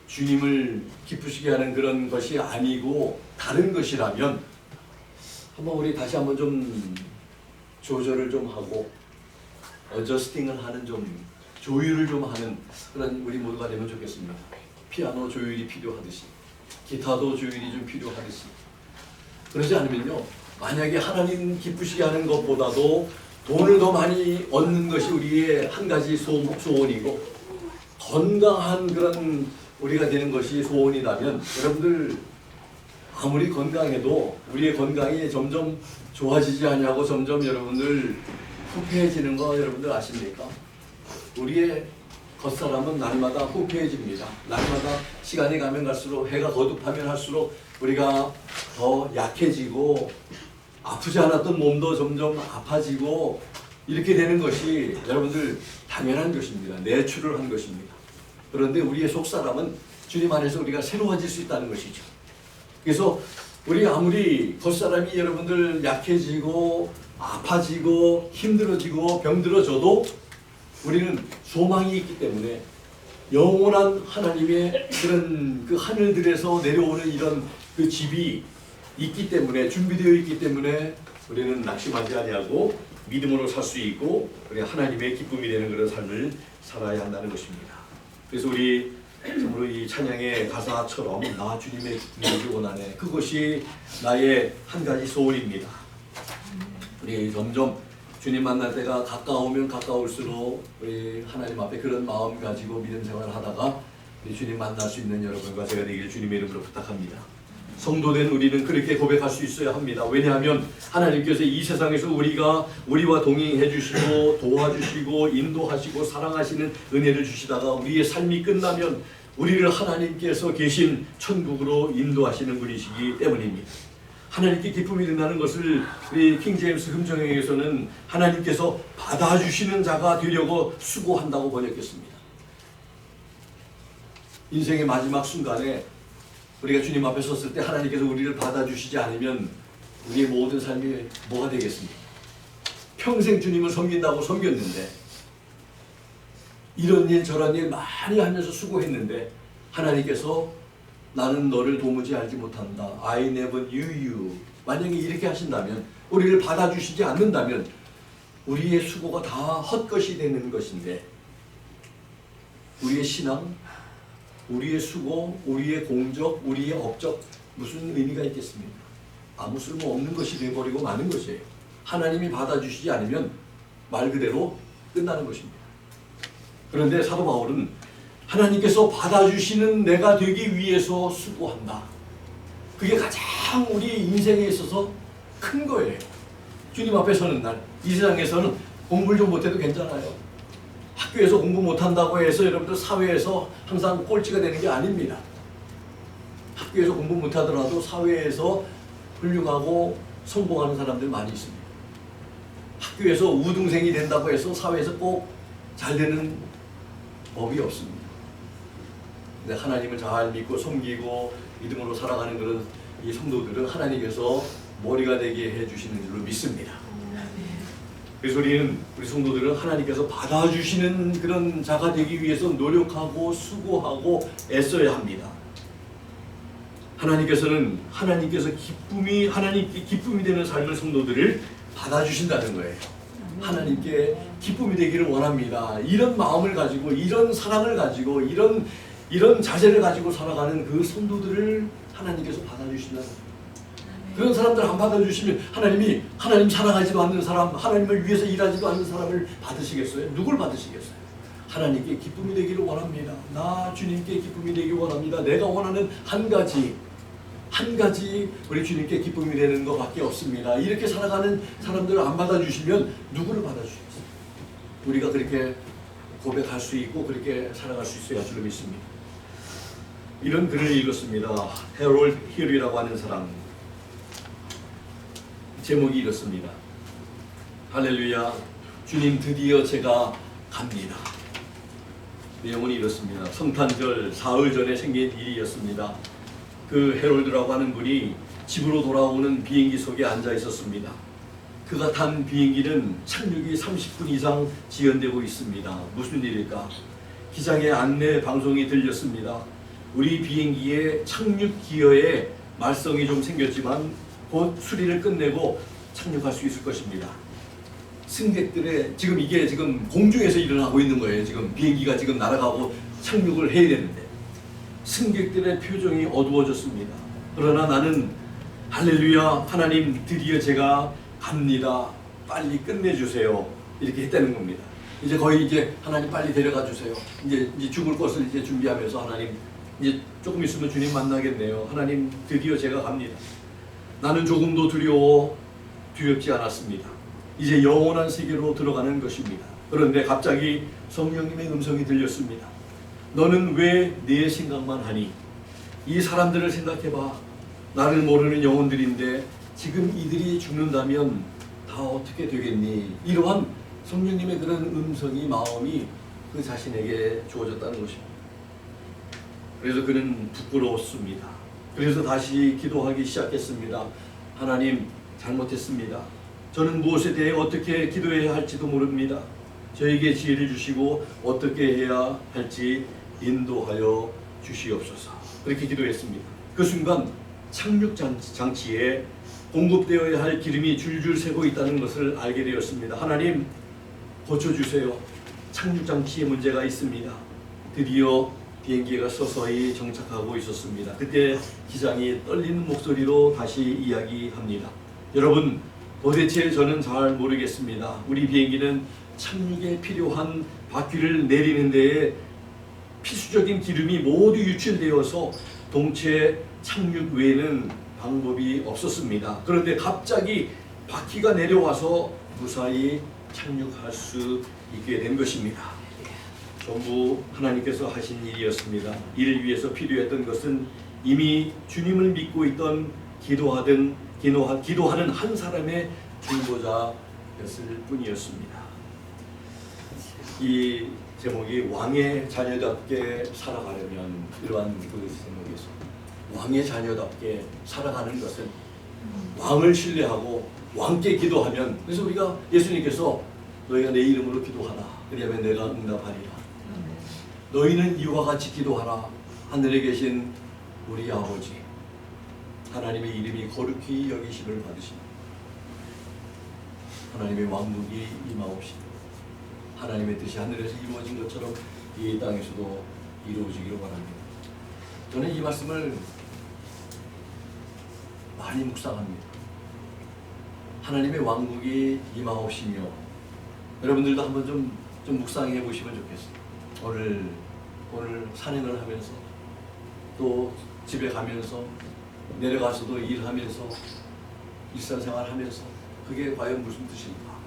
주님을 기쁘시게 하는 그런 것이 아니고 다른 것이라면 한번 우리 다시 한번 좀 조절을 좀 하고 어저스팅을 하는 좀 조율을 좀 하는 그런 우리 모두가 되면 좋겠습니다. 피아노 조율이 필요하듯이 기타도 조율이 좀 필요하듯이 그러지 않으면요 만약에 하나님 기쁘시게 하는 것보다도 돈을 더 많이 얻는 것이 우리의 한 가지 소원이고 건강한 그런 우리가 되는 것이 소원이라면 여러분들 아무리 건강해도 우리의 건강이 점점 좋아지지 않냐고 점점 여러분들 후패해지는 거 여러분들 아십니까? 우리의 겉사람은 날마다 후패해집니다. 날마다 시간이 가면 갈수록 해가 거듭하면 할수록 우리가 더 약해지고 아프지 않았던 몸도 점점 아파지고 이렇게 되는 것이 여러분들 당연한 것입니다. 내추럴 한 것입니다. 그런데 우리의 속사람은 주님 안에서 우리가 새로워질 수 있다는 것이죠. 그래서 우리 아무리 겉사람이 여러분들 약해지고 아파지고 힘들어지고 병들어져도 우리는 소망이 있기 때문에 영원한 하나님의 그런 그 하늘들에서 내려오는 이런 그 집이 있기 때문에 준비되어 있기 때문에 우리는 낙심하지 아니하고 믿음으로 살 수 있고 우리 하나님의 기쁨이 되는 그런 삶을 살아야 한다는 것입니다. 그래서 우리 참으로 이 찬양의 가사처럼 나 주님의 기쁨이 되기 원하네. 그것이 나의 한 가지 소원입니다. 우리 점점 주님 만날 때가 가까우면 가까울수록 우리 하나님 앞에 그런 마음 가지고 믿음 생활을 하다가 우리 주님 만날 수 있는 여러분과 제가 되기를 주님의 이름으로 부탁합니다. 성도된 우리는 그렇게 고백할 수 있어야 합니다. 왜냐하면 하나님께서 이 세상에서 우리와 동행해 주시고 도와주시고 인도하시고 사랑하시는 은혜를 주시다가 우리의 삶이 끝나면 우리를 하나님께서 계신 천국으로 인도하시는 분이시기 때문입니다. 하나님께 기쁨이 된다는 것을 우리 킹제임스 금정형에서는 하나님께서 받아주시는 자가 되려고 수고한다고 번역했습니다. 인생의 마지막 순간에 우리가 주님 앞에 섰을 때 하나님께서 우리를 받아주시지 않으면 우리의 모든 삶이 뭐가 되겠습니까? 평생 주님을 섬긴다고 섬겼는데 이런 일 저런 일 많이 하면서 수고했는데 하나님께서 나는 너를 도무지 알지 못한다. I never knew you. 만약에 이렇게 하신다면 우리를 받아주시지 않는다면 우리의 수고가 다 헛것이 되는 것인데 우리의 신앙, 우리의 수고, 우리의 공적, 우리의 업적 무슨 의미가 있겠습니까? 아무 쓸모없는 것이 되어버리고 마는 것이에요. 하나님이 받아주시지 않으면 말 그대로 끝나는 것입니다. 그런데 사도 바울은 하나님께서 받아주시는 내가 되기 위해서 수고한다. 그게 가장 우리 인생에 있어서 큰 거예요. 주님 앞에 서는 날, 이 세상에서는 공부를 좀 못해도 괜찮아요. 학교에서 공부 못한다고 해서 여러분들 사회에서 항상 꼴찌가 되는 게 아닙니다. 학교에서 공부 못하더라도 사회에서 훌륭하고 성공하는 사람들 많이 있습니다. 학교에서 우등생이 된다고 해서 사회에서 꼭 잘 되는 법이 없습니다. 근데 하나님을 잘 믿고 섬기고 믿음으로 살아가는 그런 이 성도들은 하나님께서 머리가 되게 해주시는 줄로 믿습니다. 그래서 우리 성도들은 하나님께서 받아주시는 그런 자가 되기 위해서 노력하고 수고하고 애써야 합니다. 하나님께서 하나님께 기쁨이 되는 삶을 성도들을 받아주신다는 거예요. 하나님께 기쁨이 되기를 원합니다. 이런 마음을 가지고, 이런 사랑을 가지고, 이런 자세를 가지고 살아가는 그 성도들을 하나님께서 받아주신다는 거예요. 그런 사람들 안 받아주시면 하나님 사랑하지도 않는 사람, 하나님을 위해서 일하지도 않는 사람을 받으시겠어요? 누굴 받으시겠어요? 하나님께 기쁨이 되기를 원합니다. 나 주님께 기쁨이 되기를 원합니다. 내가 원하는 한 가지 우리 주님께 기쁨이 되는 것밖에 없습니다. 이렇게 살아가는 사람들을 안 받아주시면 누구를 받아주시겠어요? 우리가 그렇게 고백할 수 있고 그렇게 살아갈 수 있어야 할 줄로 믿습니다. 이런 글을 읽었습니다. 해롤드 힐이라고 하는 사람. 제목이 이렇습니다. 할렐루야, 주님 드디어 제가 갑니다. 내용은 이렇습니다. 성탄절 사흘 전에 생긴 일이었습니다. 그 해롤드라고 하는 분이 집으로 돌아오는 비행기 속에 앉아 있었습니다. 그가 탄 비행기는 착륙이 30분 이상 지연되고 있습니다. 무슨 일일까? 기장의 안내 방송이 들렸습니다. 우리 비행기의 착륙 기어에 말썽이 좀 생겼지만 곧 수리를 끝내고 착륙할 수 있을 것입니다. 승객들의 이게 공중에서 일어나고 있는 거예요. 지금 비행기가 지금 날아가고 착륙을 해야 되는데 승객들의 표정이 어두워졌습니다. 그러나 나는 할렐루야, 하나님 드디어 제가 갑니다. 빨리 끝내주세요. 이렇게 했다는 겁니다. 거의 하나님 빨리 데려가 주세요. 이제 죽을 것을 준비하면서 하나님 이제 조금 있으면 주님 만나겠네요. 하나님 드디어 제가 갑니다. 나는 조금도 두렵지 않았습니다. 이제 영원한 세계로 들어가는 것입니다. 그런데 갑자기 성령님의 음성이 들렸습니다. 너는 왜 내 생각만 하니? 이 사람들을 생각해봐. 나를 모르는 영혼들인데 지금 이들이 죽는다면 다 어떻게 되겠니? 이러한 성령님의 그런 마음이 그 자신에게 주어졌다는 것입니다. 그래서 그는 부끄러웠습니다. 그래서 다시 기도하기 시작했습니다. 하나님, 잘못했습니다. 저는 무엇에 대해 어떻게 기도해야 할지도 모릅니다. 저에게 지혜를 주시고 어떻게 해야 할지 인도하여 주시옵소서. 그렇게 기도했습니다. 그 순간 착륙 장치에 공급되어야 할 기름이 줄줄 새고 있다는 것을 알게 되었습니다. 하나님, 고쳐주세요. 착륙 장치에 문제가 있습니다. 드디어 비행기가 서서히 정착하고 있었습니다. 그때 기장이 떨리는 목소리로 다시 이야기합니다. 여러분, 도대체 저는 잘 모르겠습니다. 우리 비행기는 착륙에 필요한 바퀴를 내리는 데에 필수적인 기름이 모두 유출되어서 동체 착륙 외에는 방법이 없었습니다. 그런데 갑자기 바퀴가 내려와서 무사히 착륙할 수 있게 된 것입니다. 전부 하나님께서 하신 일이었습니다. 이를 위해서 필요했던 것은 이미 주님을 믿고 있던 기도하는 한 사람의 중보자였을 뿐이었습니다. 이 제목이 왕의 자녀답게 살아가려면, 이러한 그 제목에서 왕의 자녀답게 살아가는 것은 왕을 신뢰하고 왕께 기도하면, 그래서 우리가 예수님께서 너희가 내 이름으로 기도하라, 그리하면 내가 응답하리라. 너희는 이와 같이 기도하라. 하늘에 계신 우리 아버지, 하나님의 이름이 거룩히 여기심을 받으시니 하나님의 왕국이 임하옵시니 하나님의 뜻이 하늘에서 이루어진 것처럼 이 땅에서도 이루어지기를 바랍니다. 저는 이 말씀을 많이 묵상합니다. 하나님의 왕국이 임하옵시며, 여러분들도 한번 좀 묵상해 보시면 좋겠어요. 오늘 오늘 산행을 하면서 또 집에 가면서 내려가서도 일하면서 일상생활 하면서 그게 과연 무슨 뜻일까?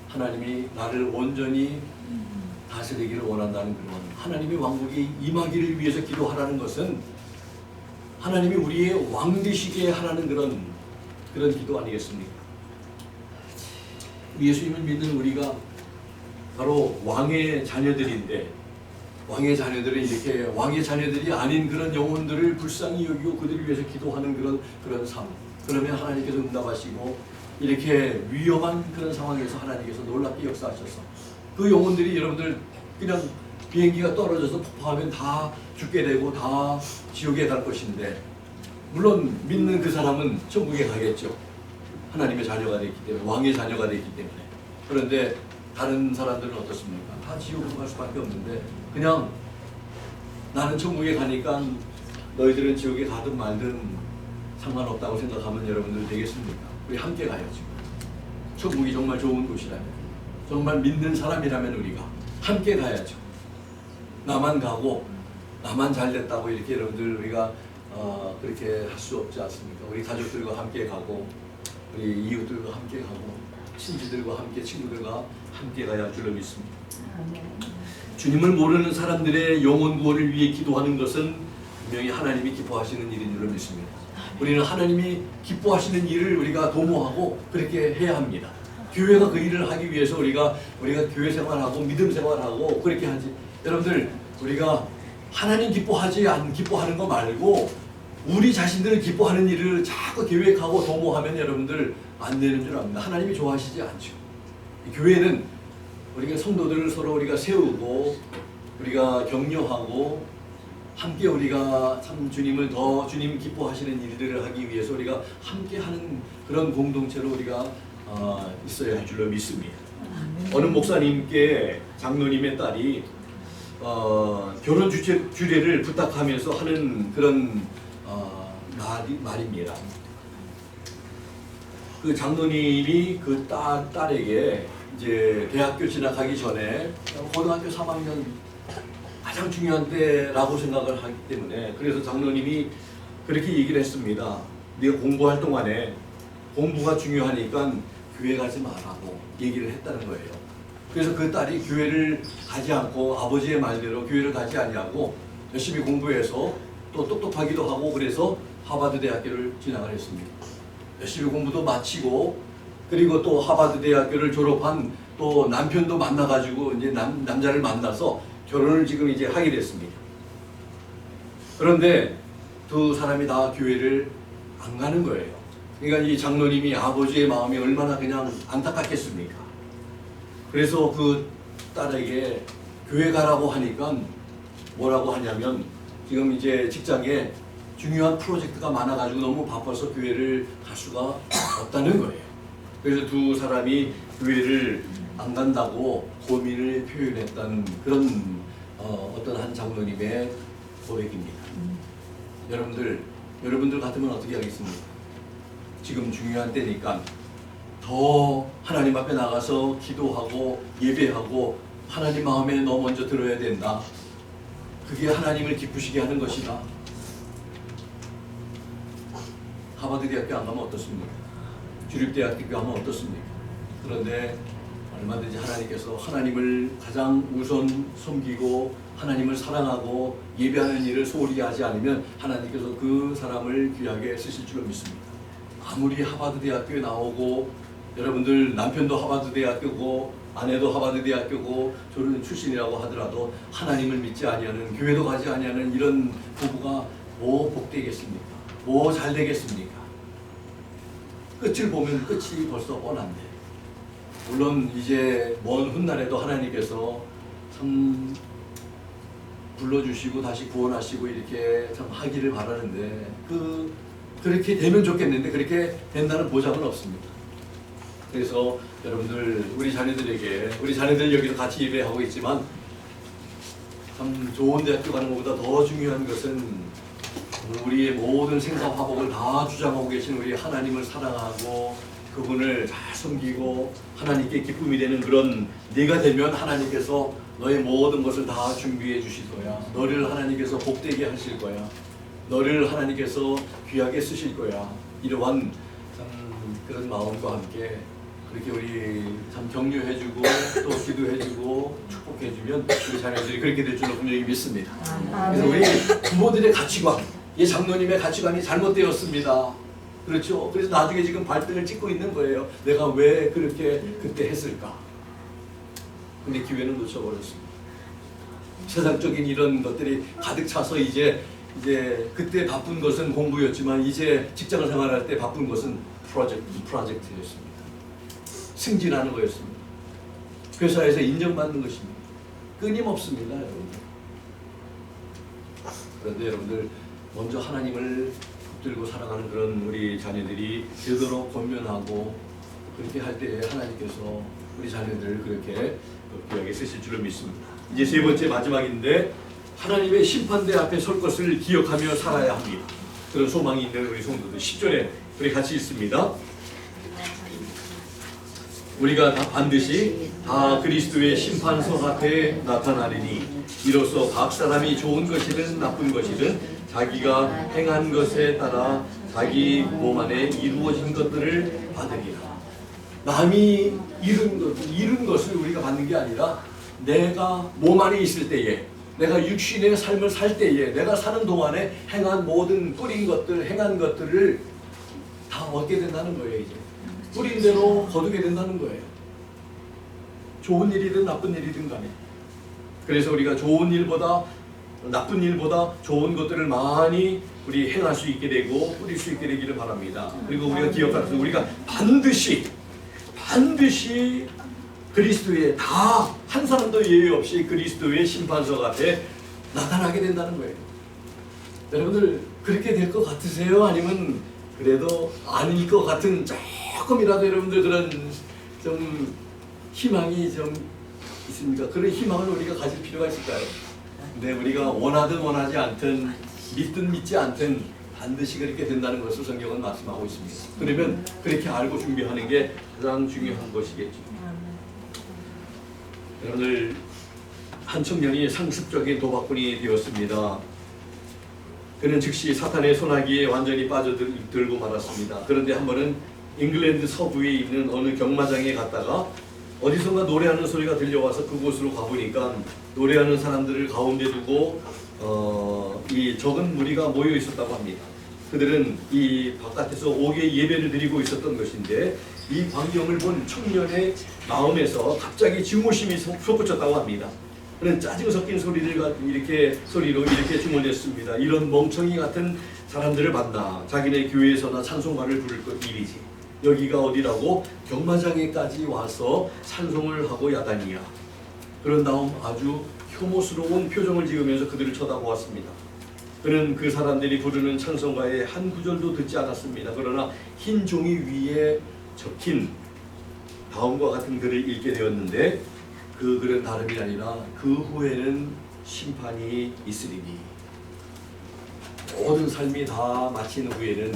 하나님이 나를 온전히 다스리기를 원한다는 그런 하나님의 왕국이 임하기를 위해서 기도하라는 것은 하나님이 우리의 왕 되시게 하라는 그런 기도 아니겠습니까? 예수님을 믿는 우리가 바로 왕의 자녀들인데 왕의 자녀들은 이렇게 왕의 자녀들이 아닌 그런 영혼들을 불쌍히 여기고 그들을 위해서 기도하는 그런 삶. 그러면 하나님께서 응답하시고 이렇게 위험한 그런 상황에서 하나님께서 놀랍게 역사하셔서 그 영혼들이 여러분들 그냥 비행기가 떨어져서 폭파하면 다 죽게 되고 다 지옥에 갈 것인데 물론 믿는 그 사람은 천국에 가겠죠. 하나님의 자녀가 됐기 때문에 왕의 자녀가 됐기 때문에. 그런데 다른 사람들은 어떻습니까? 다 지옥으로 갈 수밖에 없는데 그냥 나는 천국에 가니까 너희들은 지옥에 가든 말든 상관없다고 생각하면 여러분들 되겠습니까? 우리 함께 가야죠. 천국이 정말 좋은 곳이라면 정말 믿는 사람이라면 우리가 함께 가야죠. 나만 가고 나만 잘 됐다고 이렇게 여러분들 우리가 그렇게 할 수 없지 않습니까? 우리 가족들과 함께 가고 우리 이웃들과 함께 가고 친지들과 함께 친구들과 함께 가야 줄로 믿습니다. 주님을 모르는 사람들의 영혼 구원을 위해 기도하는 것은 분명히 하나님이 기뻐하시는 일인 줄로 믿습니다. 우리는 하나님이 기뻐하시는 일을 우리가 도모하고 그렇게 해야 합니다. 교회가 그 일을 하기 위해서 우리가 교회 생활하고 믿음 생활하고 그렇게 하지. 여러분들 우리가 하나님 기뻐하는 거 말고 우리 자신들을 기뻐하는 일을 자꾸 계획하고 도모하면 여러분들 안 되는 줄 압니다. 하나님이 좋아하시지 않죠. 교회는 우리가 성도들을 서로 우리가 세우고 우리가 격려하고 함께 우리가 참 주님을 더 주님 기뻐하시는 일들을 하기 위해서 우리가 함께 하는 그런 공동체로 우리가 있어야 할 줄로 믿습니다. 어느 목사님께 장로님의 딸이 결혼 주례를 부탁하면서 하는 그런 말입니다. 그 장로님이 그 딸에게 이제 대학교 진학하기 전에 고등학교 3학년 가장 중요한 때라고 생각을 하기 때문에 그래서 장로님이 그렇게 얘기를 했습니다. 네가 공부할 동안에 공부가 중요하니까 교회 가지 말라고 얘기를 했다는 거예요. 그래서 그 딸이 교회를 가지 않고 아버지의 말대로 교회를 가지 아니하고 열심히 공부해서 또 똑똑하기도 하고 그래서 하버드 대학교를 진학을 했습니다. 열심히 공부도 마치고 그리고 또 하버드 대학교를 졸업한 또 남편도 만나가지고 이제 남자를 만나서 결혼을 지금 이제 하게 됐습니다. 그런데 두 사람이 다 교회를 안 가는 거예요. 그러니까 이 장로님이 아버지의 마음이 얼마나 그냥 안타깝겠습니까? 그래서 그 딸에게 교회 가라고 하니까 뭐라고 하냐면 지금 이제 직장에 중요한 프로젝트가 많아가지고 너무 바빠서 교회를 갈 수가 없다는 거예요. 그래서 두 사람이 교회를 안 간다고 고민을 표현했다는 그런 어떤 한 장로님의 고백입니다. 여러분들 같으면 어떻게 하겠습니까? 지금 중요한 때니까 더 하나님 앞에 나가서 기도하고 예배하고 하나님 마음에 너 먼저 들어야 된다. 그게 하나님을 기쁘시게 하는 것이다. 하버드 대학교 안 가면 어떻습니까? 주립대학교 가면 어떻습니까? 그런데 얼마든지 하나님께서 하나님을 가장 우선 섬기고 하나님을 사랑하고 예배하는 일을 소홀히 하지 않으면 하나님께서 그 사람을 귀하게 쓰실 줄로 믿습니다. 아무리 하버드 대학교에 나오고 여러분들 남편도 하버드 대학교고 아내도 하버드 대학교고 저런 출신이라고 하더라도 하나님을 믿지 아니하는 교회도 가지 아니하는 이런 부부가 뭐 복되겠습니까? 뭐 잘 되겠습니까? 끝을 보면 끝이 벌써 뻔한데 물론 이제 먼 훗날에도 하나님께서 참 불러주시고 다시 구원하시고 이렇게 참 하기를 바라는데 그렇게 되면 좋겠는데 그렇게 된다는 보장은 없습니다. 그래서 여러분들 우리 자녀들 여기서 같이 예배하고 있지만 참 좋은 대학교 가는 것보다 더 중요한 것은 우리의 모든 생사 화복을 다 주장하고 계신 우리 하나님을 사랑하고 그분을 잘 섬기고 하나님께 기쁨이 되는 그런 네가 되면 하나님께서 너의 모든 것을 다 준비해 주실 거야. 너를 하나님께서 복되게 하실 거야. 너를 하나님께서 귀하게 쓰실 거야. 이러한 참 그런 마음과 함께 그렇게 우리 참 격려해주고 또 기도해주고 축복해주면 우리 자녀들이 그렇게 될 줄로 분명히 믿습니다. 그래서 우리 부모들의 가치관, 이 장로님의 가치관이 잘못되었습니다. 그렇죠? 그래서 나중에 지금 발등을 찍고 있는 거예요. 내가 왜 그렇게 그때 했을까? 근데 기회는 놓쳐버렸습니다. 세상적인 이런 것들이 가득 차서 이제 그때 바쁜 것은 공부였지만 이제 직장을 생활할 때 바쁜 것은 프로젝트였습니다. 승진하는 거였습니다. 회사에서 인정받는 것입니다. 끊임없습니다, 여러분들. 그런데 여러분들 먼저 하나님을 붙들고 살아가는 그런 우리 자녀들이 되도록 권면하고 그렇게 할 때 하나님께서 우리 자녀들을 그렇게 귀하게 쓰실 줄을 믿습니다. 이제 세 번째 마지막인데 하나님의 심판대 앞에 설 것을 기억하며 살아야 합니다. 그런 소망이 있는 우리 성도들 10절에 우리 같이 읽습니다. 우리가 다 반드시 다 그리스도의 심판석 앞에 나타나리니 이로써 각 사람이 좋은 것이든 나쁜 것이든 자기가 행한 것에 따라 자기 몸 안에 이루어진 것들을 받으리라. 남이 이룬 것을 우리가 받는 게 아니라 내가 몸 안에 있을 때에 내가 육신의 삶을 살 때에 내가 사는 동안에 행한 모든 뿌린 것들, 행한 것들을 다 얻게 된다는 거예요. 이제 뿌린 대로 거두게 된다는 거예요. 좋은 일이든 나쁜 일이든 간에. 그래서 우리가 좋은 일보다 나쁜 일보다 좋은 것들을 많이 우리 행할 수 있게 되고 뿌릴 수 있게 되기를 바랍니다. 그리고 우리가 기억하면서 우리가 반드시 그리스도의 다 한 사람도 예외 없이 그리스도의 심판석 앞에 나타나게 된다는 거예요. 여러분들 그렇게 될 것 같으세요? 아니면 그래도 아닐 것 같은 조금이라도 여러분들 그런 좀 희망이 좀 있습니까? 그런 희망을 우리가 가질 필요가 있을까요? 근데 우리가 원하든 원하지 않든 믿든 믿지 않든 반드시 그렇게 된다는 것을 성경은 말씀하고 있습니다. 그러면 그렇게 알고 준비하는 게 가장 중요한 것이겠죠. 여러분들 한 청년이 상습적인 도박꾼이 되었습니다. 그는 즉시 사탄의 소나기에 완전히 빠져들고 말았습니다. 그런데 한 번은 잉글랜드 서부에 있는 어느 경마장에 갔다가 어디선가 노래하는 소리가 들려와서 그곳으로 가보니까 노래하는 사람들을 가운데 두고 이 적은 무리가 모여 있었다고 합니다. 그들은 이 바깥에서 옥에 예배를 드리고 있었던 것인데 이 광경을 본 청년의 마음에서 갑자기 증오심이 솟구쳤다고 합니다. 그는 짜증 섞인 소리로 이렇게 주문했습니다. 이런 멍청이 같은 사람들을 만나 자기네 교회에서나 찬송가를 부를 것 일이지. 여기가 어디라고 경마장에까지 와서 찬송을 하고 야단이야. 그런 다음 아주 혐오스러운 표정을 지으면서 그들을 쳐다보았습니다. 그는 그 사람들이 부르는 찬송가의 한 구절도 듣지 않았습니다. 그러나 흰 종이 위에 적힌 다음과 같은 글을 읽게 되었는데 그 글은 다름이 아니라 그 후에는 심판이 있으리니 모든 삶이 다 마친 후에는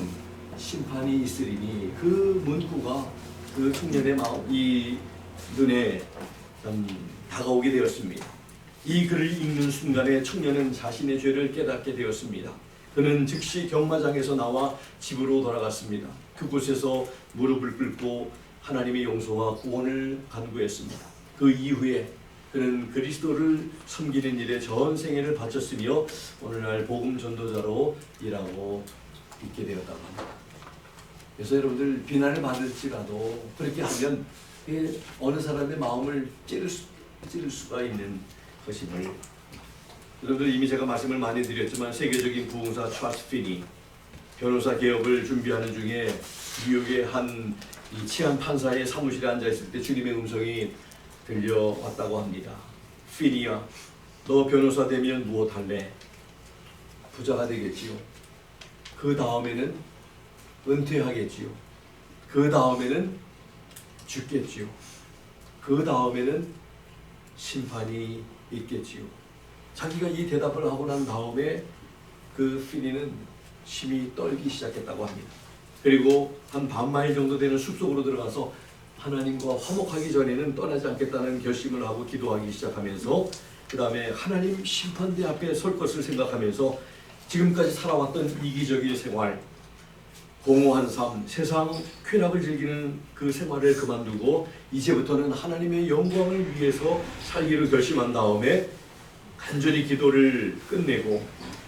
심판이 있으리니 그 문구가 그 청년의 마음 이 눈에 다가오게 되었습니다. 이 글을 읽는 순간에 청년은 자신의 죄를 깨닫게 되었습니다. 그는 즉시 경마장에서 나와 집으로 돌아갔습니다. 그곳에서 무릎을 꿇고 하나님의 용서와 구원을 간구했습니다. 그 이후에 그는 그리스도를 섬기는 일에 전 생애를 바쳤으며 오늘날 복음 전도자로 일하고 있게 되었다고 합니다. 그래서 여러분들 비난을 받을지라도 그렇게 하면 어느 사람의 마음을 찌를 수가 있는 것임을 여러분들 이미 제가 말씀을 많이 드렸지만 세계적인 부흥사 찰스 피니 변호사 개업을 준비하는 중에 뉴욕의 한 치안 판사의 사무실에 앉아 있을 때 주님의 음성이 들려왔다고 합니다. 피니야, 너 변호사 되면 무엇 할래? 부자가 되겠지요. 그 다음에는 은퇴하겠지요. 그 다음에는 죽겠지요. 그 다음에는 심판이 있겠지요. 자기가 이 대답을 하고 난 다음에 그 피니는 심히 떨기 시작했다고 합니다. 그리고 한 반마일 정도 되는 숲속으로 들어가서 하나님과 화목하기 전에는 떠나지 않겠다는 결심을 하고 기도하기 시작하면서 그 다음에 하나님 심판대 앞에 설 것을 생각하면서 지금까지 살아왔던 이기적인 생활, 공허한 삶, 세상 쾌락을 즐기는 그 생활을 그만두고 이제부터는 하나님의 영광을 위해서 살기로 결심한 다음에 간절히 기도를 끝내고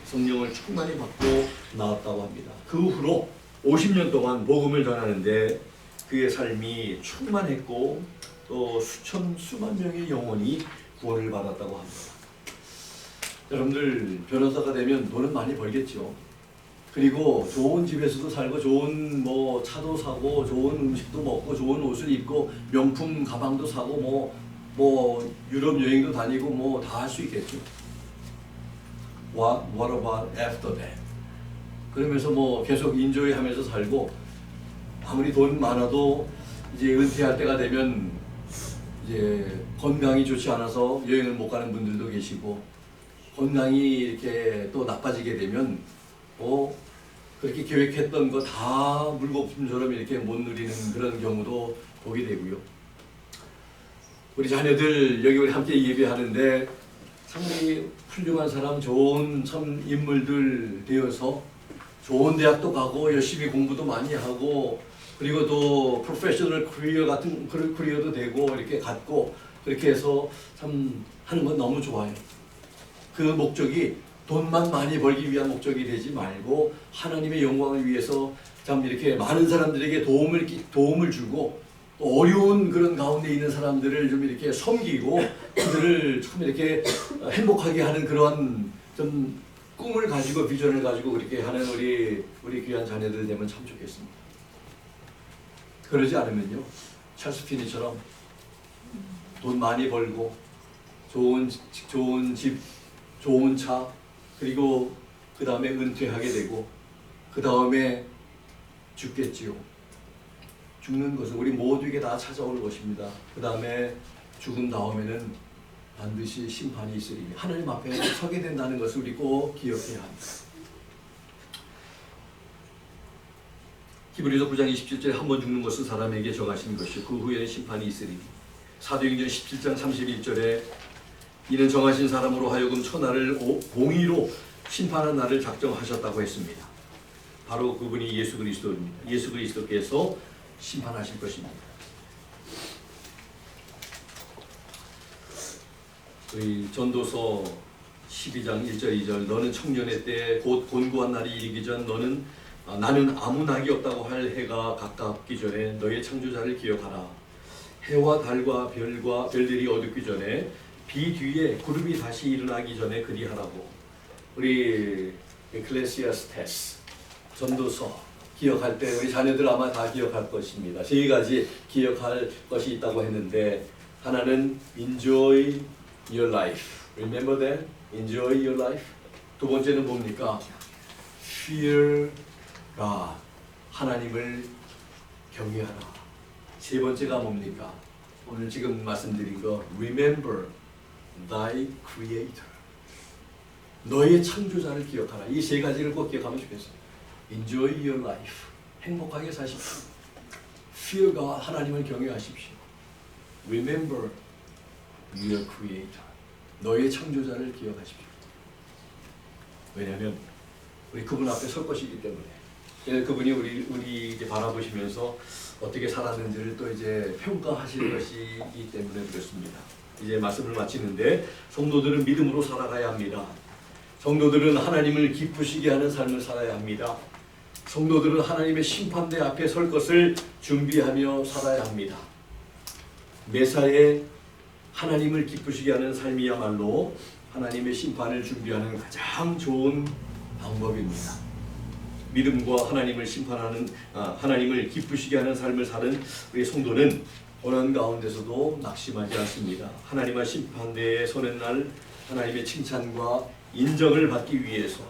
성령을 충만히 받고 나왔다고 합니다. 그 후로 50년 동안 복음을 전하는데 그의 삶이 충만했고 또 수만 명의 영혼이 구원을 받았다고 합니다. 여러분들 변호사가 되면 돈은 많이 벌겠죠. 그리고 좋은 집에서도 살고 좋은 뭐 차도 사고 좋은 음식도 먹고 좋은 옷을 입고 명품 가방도 사고 뭐 유럽 여행도 다니고 뭐 다 할 수 있겠죠. What about after that? 그러면서 뭐 계속 인조이 하면서 살고 아무리 돈 많아도 이제 은퇴할 때가 되면 이제 건강이 좋지 않아서 여행을 못 가는 분들도 계시고 건강이 이렇게 또 나빠지게 되면 그렇게 계획했던 거 다 물거품처럼 이렇게 못 누리는 그런 경우도 보게 되고요. 우리 자녀들 여기 우리 함께 예배하는데 상당히 훌륭한 사람, 좋은 참 인물들 되어서 좋은 대학도 가고 열심히 공부도 많이 하고 그리고 또 프로페셔널 커리어 같은 그런 커리어도 되고 이렇게 갖고 그렇게 해서 참 하는 건 너무 좋아요. 그 목적이 돈만 많이 벌기 위한 목적이 되지 말고 하나님의 영광을 위해서 참 이렇게 많은 사람들에게 도움을 주고 어려운 그런 가운데 있는 사람들을 좀 이렇게 섬기고 그들을 참 이렇게 행복하게 하는 그러한 좀 꿈을 가지고 비전을 가지고 그렇게 하는 우리 귀한 자녀들 되면 참 좋겠습니다. 그러지 않으면요, 찰스 피니처럼 돈 많이 벌고 좋은 집, 좋은 차, 그리고 그 다음에 은퇴하게 되고 그 다음에 죽겠지요. 죽는 것은 우리 모두에게 다 찾아올 것입니다. 그 다음에 죽은 다음에는 반드시 심판이 있으리니 하나님 앞에 서게 된다는 것을 우리 꼭 기억해야 합니다. 히브리서 9장 27절에 한 번 죽는 것은 사람에게 정하신 것이요 그 후에는 심판이 있으리니 사도행전 17장 31절에 이는 정하신 사람으로 하여금 천하를 공의로 심판한 날을 작정하셨다고 했습니다. 바로 그분이 예수 그리스도입니다. 예수 그리스도께서 심판하실 것입니다. 우리 전도서 12장 1절 2절 너는 청년의 때 곧 곤고한 날이 이르기 전 나는 아무 낙이 없다고 할 해가 가깝기 전에 너의 창조자를 기억하라. 해와 달과 별들이 어둡기 전에 비 뒤에 구름이 다시 일어나기 전에 그리하라고. 우리 에클레시아스테스 전도서 기억할 때 우리 자녀들 아마 다 기억할 것입니다. 3가지 기억할 것이 있다고 했는데 하나는 enjoy your life. Remember that? Enjoy your life. 두 번째는 뭡니까? Fear God. 하나님을 경외하라. 세 번째가 뭡니까? 오늘 지금 말씀드린 거 Remember thy creator. 너의 창조자를 기억하라. 이 3가지를 꼭 기억하면 좋겠어요. Enjoy your life. 행복하게 사십시오. Fear God. 하나님을 경외하십시오. Remember your creator. 너의 창조자를 기억하십시오. 왜냐하면 우리 그분 앞에 설 것이기 때문에 그분이 우리 이제 바라보시면서 어떻게 살았는지를 또 이제 평가하실 것이기 때문에 그렇습니다. 이제 말씀을 마치는데 성도들은 믿음으로 살아가야 합니다. 성도들은 하나님을 기쁘시게 하는 삶을 살아야 합니다. 성도들은 하나님의 심판대 앞에 설 것을 준비하며 살아야 합니다. 매사에 하나님을 기쁘시게 하는 삶이야말로 하나님의 심판을 준비하는 가장 좋은 방법입니다. 믿음과 하나님을 기쁘시게 하는 삶을 사는 우리 성도는 고난 가운데서도 낙심하지 않습니다. 하나님의 심판대에 서는 날 하나님의 칭찬과 인정을 받기 위해서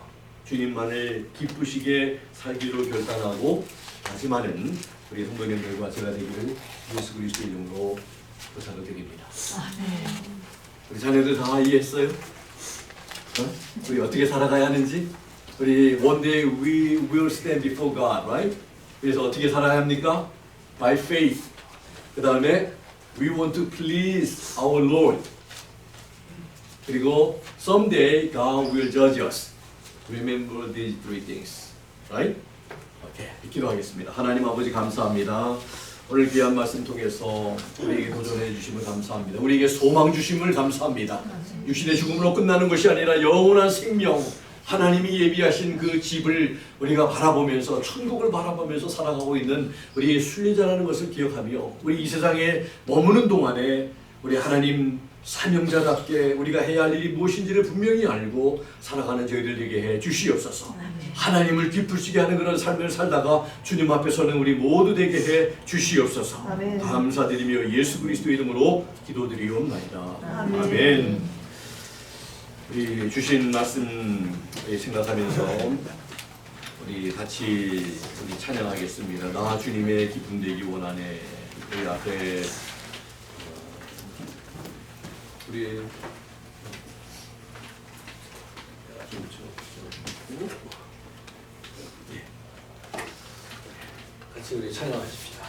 주님만을 기쁘시게 살기로 결단하고 다짐하는 우리 성도님들과 제가 되기를 예수 그리스도 이름으로 부탁을 드립니다. 우리 자녀들 다 이해했어요? 우리 어떻게 살아가야 하는지? 우리 one day we will stand before God, right? 그래서 어떻게 살아야 합니까? By faith. 그 다음에 we want to please our Lord. 그리고 someday God will judge us. Remember these three things. Right? 오케이. 기도하겠습니다. 하나님 아버지 감사합니다. 오늘 귀한 말씀 통해서 우리에게 도전해 주심을 감사합니다. 우리에게 소망 주심을 감사합니다. 육신의 죽음으로 끝나는 것이 아니라 영원한 생명, 하나님이 예비하신 그 집을 우리가 바라보면서 천국을 바라보면서 살아가고 있는 우리의 순례자라는 것을 기억하며 우리 이 세상에 머무는 동안에 우리 하나님 사명자답게 우리가 해야 할 일이 무엇인지를 분명히 알고 살아가는 저희들 되게 해 주시옵소서. 하나님을 기쁘시게 하는 그런 삶을 살다가 주님 앞에 서는 우리 모두 되게 해 주시옵소서. 아멘. 감사드리며 예수 그리스도 이름으로 기도드리옵나이다. 아멘. 우리 주신 말씀 생각하면서 우리 같이 우리 찬양하겠습니다. 나 주님의 기쁨 되기 원하네. 우리 앞에 우리 같이 우리 찬양하십시다.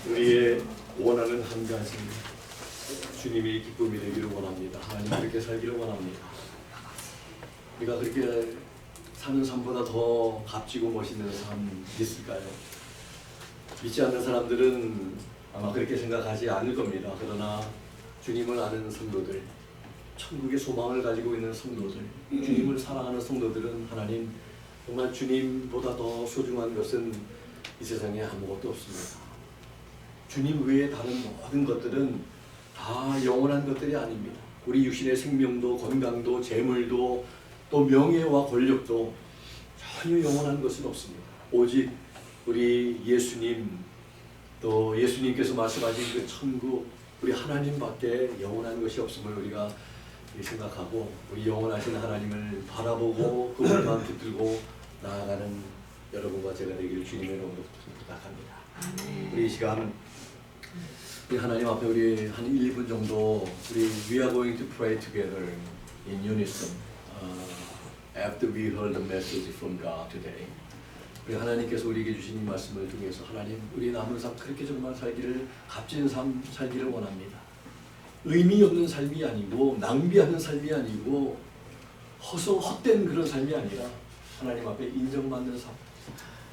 우리의 원하는 한 가지, 주님의 기쁨이 되기를 원합니다. 하나님 그렇게 살기를 원합니다. 우리가 그렇게 사는 삶보다 더 값지고 멋있는 삶 있을까요? 믿지 않는 사람들은 아마 그렇게 생각하지 않을 겁니다. 그러나 주님을 아는 성도들, 천국의 소망을 가지고 있는 성도들, 주님을 사랑하는 성도들은 하나님 정말 주님보다 더 소중한 것은 이 세상에 아무것도 없습니다. 주님 외에 다른 모든 것들은 다 영원한 것들이 아닙니다. 우리 육신의 생명도 건강도 재물도 또 명예와 권력도 전혀 영원한 것은 없습니다. 오직 우리 예수님, 또 예수님께서 말씀하신 그 천국, 우리 하나님밖에 영원한 것이 없음을 우리가 생각하고 우리 영원하신 하나님을 바라보고 그분만 붙들고 나아가는 여러분과 제가 되기를 주님의 이름으로 부탁합니다. 우리 이 시간 우리 하나님 앞에 우리 한 1-2분 정도 우리 We are going to pray together in unison after we heard the message from God today. 우리 하나님께서 우리에게 주신 이 말씀을 통해서 하나님 우리 남은 삶 그렇게 정말 살기를 값진 삶 살기를 원합니다. 의미 없는 삶이 아니고 낭비하는 삶이 아니고 헛된 그런 삶이 아니라 하나님 앞에 인정받는 삶.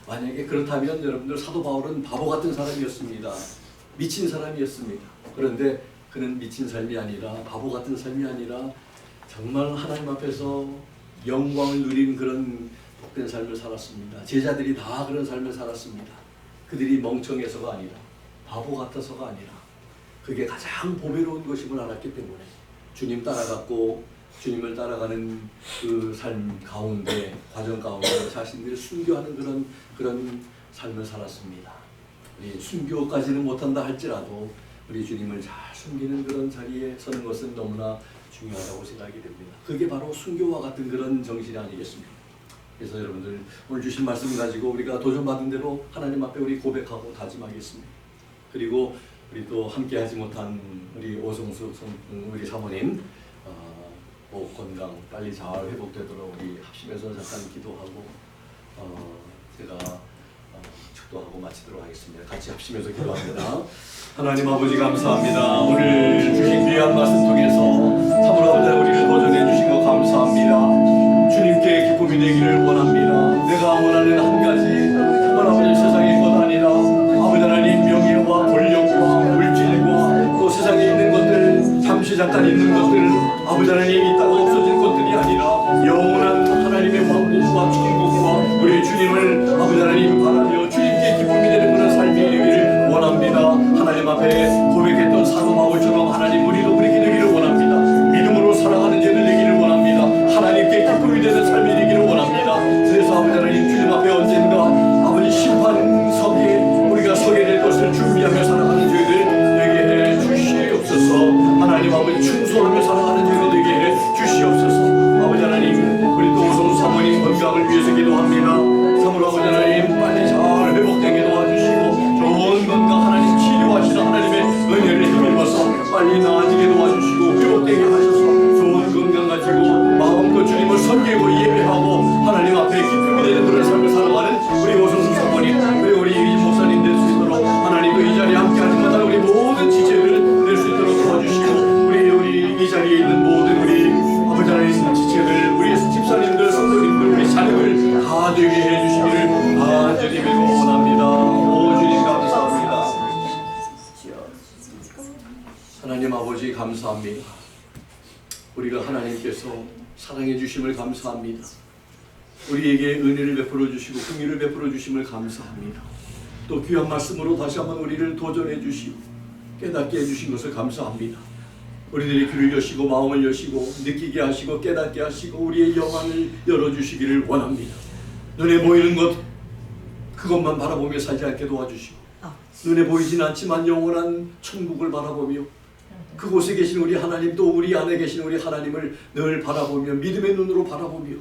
만약에 그렇다면 여러분들 사도 바울은 바보 같은 사람이었습니다. 미친 사람이었습니다. 그런데 그는 미친 삶이 아니라 바보 같은 삶이 아니라 정말 하나님 앞에서 영광을 누리는 그런 복된 삶을 살았습니다. 제자들이 다 그런 삶을 살았습니다. 그들이 멍청해서가 아니라 바보 같아서가 아니라 그게 가장 보배로운 것임을 알았기 때문에 주님 따라갔고 주님을 따라가는 그 삶 가운데 과정 가운데 자신들을 순교하는 그런 삶을 살았습니다. 우리 순교까지는 못한다 할지라도 우리 주님을 잘 숨기는 그런 자리에 서는 것은 너무나 중요하다고 생각이 됩니다. 그게 바로 순교와 같은 그런 정신이 아니겠습니까? 그래서 여러분들 오늘 주신 말씀 가지고 우리가 도전받은 대로 하나님 앞에 우리 고백하고 다짐하겠습니다. 그리고 우리 또 함께하지 못한 우리 오성숙 우리 사모님 목 건강 빨리 잘 회복되도록 우리 합심해서 잠깐 기도하고 제가 축도하고 마치도록 하겠습니다. 같이 합심해서 기도합니다. 하나님 아버지 감사합니다. 오늘 주신 귀한 말씀 통해서 참으로 아버지 우리를 도전해 주신 것 감사합니다. 주님께 기쁨이 되기를 원합니다. 내가 원하는 한 가지 정말 아버지 세상의 것 아니라 아버지 하나님 명예와 권력과 물질과 또 세상에 있는 것들 잠시 잠깐 있는 것들 아버지 하나님 있다가 없어질 것들이 아니라 영원한 하나님의 왕국과 천국과 우리 주님을 아버지 하나님 바라며 주님께 기쁨이 되는 그런 삶이 되기를 원합니다. 하나님 앞에 고백했던 사도 바울처럼 하나님 우리도 그렇게 되기를 원합니다. 믿음으로 살아가는 죄들 되기를 원합니다. 하나님께 기쁨이 되는 삶이 되기를 원합니다. 그래서 아버지 하나님 주님 앞에 언젠가 아버지 심판석에 우리가 서게 될 것을 준비하며 살아가는 죄들 되게 해 주시옵소서. 하나님 아버지 충성하며 살아가는 죄들 되게 해 주시옵소서. 아버지 하나님 우리 또 오성수 사모님 건강을 위해서 기도합니다. 참으로 아버지 하나님 빨리 잘 회복되게 도와주시고 좋은 건강 하나님 치료하시는 하나님의 은혜를 힘입어서 빨리 나아지게 도와주시고 회복되게 하셔서 좋은 건강 가지고 마음껏 주님을 섬기고 예배하고 하나님 앞에 기쁨이 되는 그런 삶을 살아가는 우리 오성수 사모님 그리고 우리 이리 목사님 될 수 있도록 하나님도 이 자리에 함께하는 마다 우리 모든 지체를 낼 수 있도록 도와주시고 우리 이 자리에 있는 모든 우리 아버지 하나님 지체들 우리 집사님들 성도님들 우리 자녀들 다 되게 해주시기를 간절히 빌고 원합니다. 오 주님 감사합니다. 하나님 아버지 감사합니다. 우리가 하나님께서 사랑해 주심을 감사합니다. 우리에게 은혜를 베풀어 주시고 긍휼을 베풀어 주심을 감사합니다. 또 귀한 말씀으로 다시 한번 우리를 도전해 주시고 깨닫게 해주신 것을 감사합니다. 우리들의 귀를 여시고 마음을 여시고 느끼게 하시고 깨닫게 하시고 우리의 영안을 열어주시기를 원합니다. 눈에 보이는 것 그것만 바라보며 살지 않게 도와주시고 눈에 보이진 않지만 영원한 천국을 바라보며 그곳에 계신 우리 하나님 또 우리 안에 계신 우리 하나님을 늘 바라보며 믿음의 눈으로 바라보며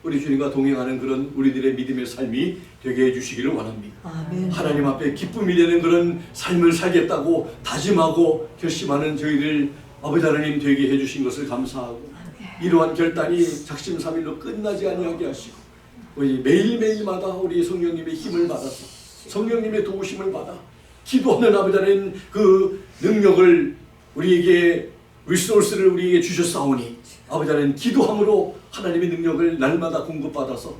우리 주님과 동행하는 그런 우리들의 믿음의 삶이 되게 해주시기를 원합니다. 아멘. 하나님 앞에 기쁨이 되는 그런 삶을 살겠다고 다짐하고 결심하는 저희들 아버지 하나님 되게 해주신 것을 감사하고 이러한 결단이 작심삼일로 끝나지 아니하게 하시고 우리 매일매일마다 우리 성령님의 힘을 받아서 성령님의 도우심을 받아 기도하는 아버지 하나님 그 능력을 우리에게 리소스를 우리에게 주셨사오니 아버지 하나님 기도함으로 하나님의 능력을 날마다 공급받아서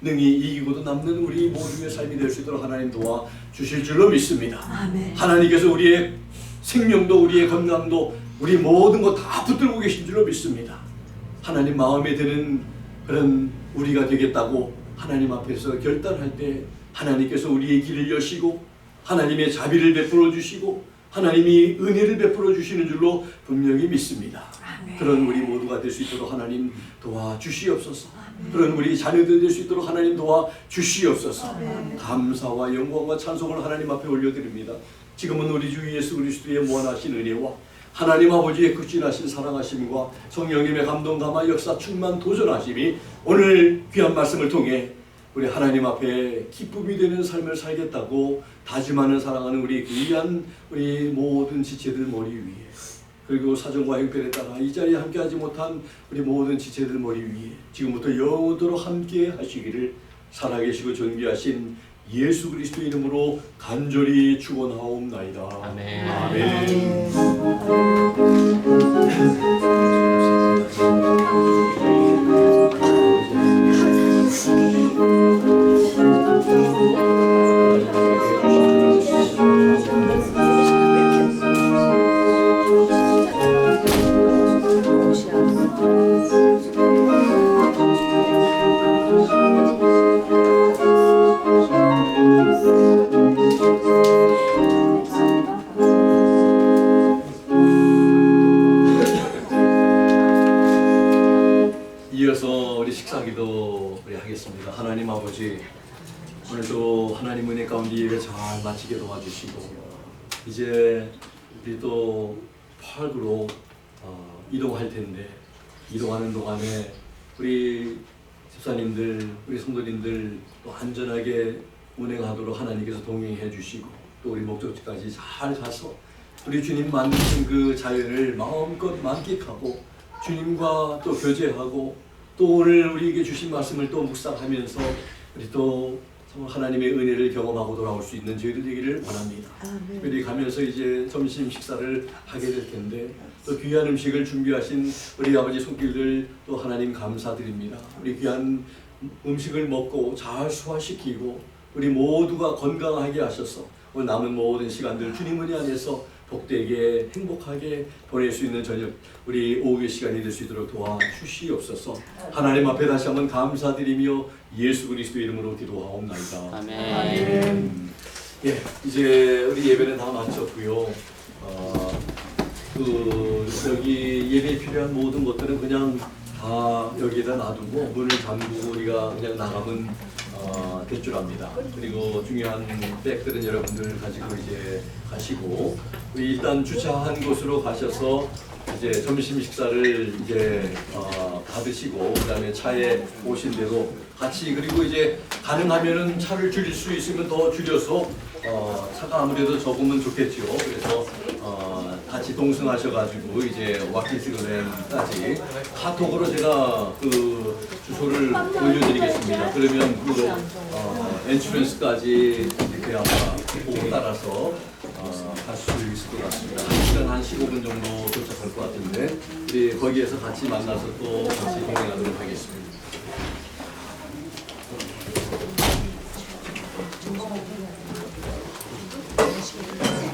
능히 이기고도 남는 우리 모두의 삶이 될 수 있도록 하나님 도와 주실 줄로 믿습니다. 아멘. 하나님께서 우리의 생명도 우리의 건강도 우리 모든 것 다 붙들고 계신 줄로 믿습니다. 하나님 마음에 드는 그런 우리가 되겠다고 하나님 앞에서 결단할 때 하나님께서 우리의 길을 여시고 하나님의 자비를 베풀어 주시고 하나님이 은혜를 베풀어 주시는 줄로 분명히 믿습니다. 아멘. 그런 우리 모두가 될 수 있도록 하나님 도와주시옵소서. 아멘. 그런 우리 자녀들 될 수 있도록 하나님 도와주시옵소서. 아멘. 감사와 영광과 찬송을 하나님 앞에 올려드립니다. 지금은 우리 주 예수 그리스도의 무한하신 은혜와 하나님 아버지의 극진하신 사랑하심과 성령님의 감동 감화 역사 충만 도전하심이 오늘 귀한 말씀을 통해 우리 하나님 앞에 기쁨이 되는 삶을 살겠다고 다짐하는 사랑하는 우리 귀한 우리 모든 지체들 머리 위에 그리고 사정과 형편에 따라 이 자리에 함께하지 못한 우리 모든 지체들 머리 위에 지금부터 영원토록 함께 하시기를 살아계시고 존귀하신 예수 그리스도 이름으로 간절히 축원하옵나이다. 아멘. 아멘. 아버지, 오늘도 하나님 은혜 가운데 예배 잘 마치게 도와주시고 이제 우리 또 파악으로 이동할 텐데 이동하는 동안에 우리 집사님들, 우리 성도님들 또 안전하게 운행하도록 하나님께서 동행해 주시고 또 우리 목적지까지 잘 가서 우리 주님 만드신 그 자유를 마음껏 만끽하고 주님과 또 교제하고 또 오늘 우리에게 주신 말씀을 또 묵상하면서 우리 또 하나님의 은혜를 경험하고 돌아올 수 있는 저희들 되기를 원합니다. 우리 가면서 이제 점심 식사를 하게 될 텐데 또 귀한 음식을 준비하신 우리 아버지 손길들 또 하나님 감사드립니다. 우리 귀한 음식을 먹고 잘 소화시키고 우리 모두가 건강하게 하셔서 오늘 남은 모든 시간들 주님 은혜 안에서 복되게 행복하게 보낼 수 있는 저녁 우리 오후의 시간이 될 수 있도록 도와주시옵소서. 하나님 앞에 다시 한번 감사드리며 예수 그리스도 이름으로 기도하옵나이다. 아멘. 예, 이제 우리 예배는 다 마쳤고요. 여기 예배에 필요한 모든 것들은 그냥 다 여기에다 놔두고 문을 잠그고 우리가 그냥 나가면 될 줄 압니다. 그리고 중요한 백들은 여러분들 가지고 이제 가시고 우리 일단 주차한 곳으로 가셔서 이제 점심 식사를 이제 받으시고 그다음에 차에 오신 대로 같이 그리고 이제 가능하면은 차를 줄일 수 있으면 더 줄여서 차가 아무래도 적으면 좋겠죠. 그래서 같이 동승하셔가지고 이제 와키스그랜까지 카톡으로 제가 그 주소를 올려드리겠습니다. 그러면 그 엔트런스까지 이렇게 아마 보고 따라서 갈 수 있을 것 같습니다. 1시간 한 15분 정도 도착할 것 같은데 우리 거기에서 같이 만나서 또 같이 동행하도록 하겠습니다.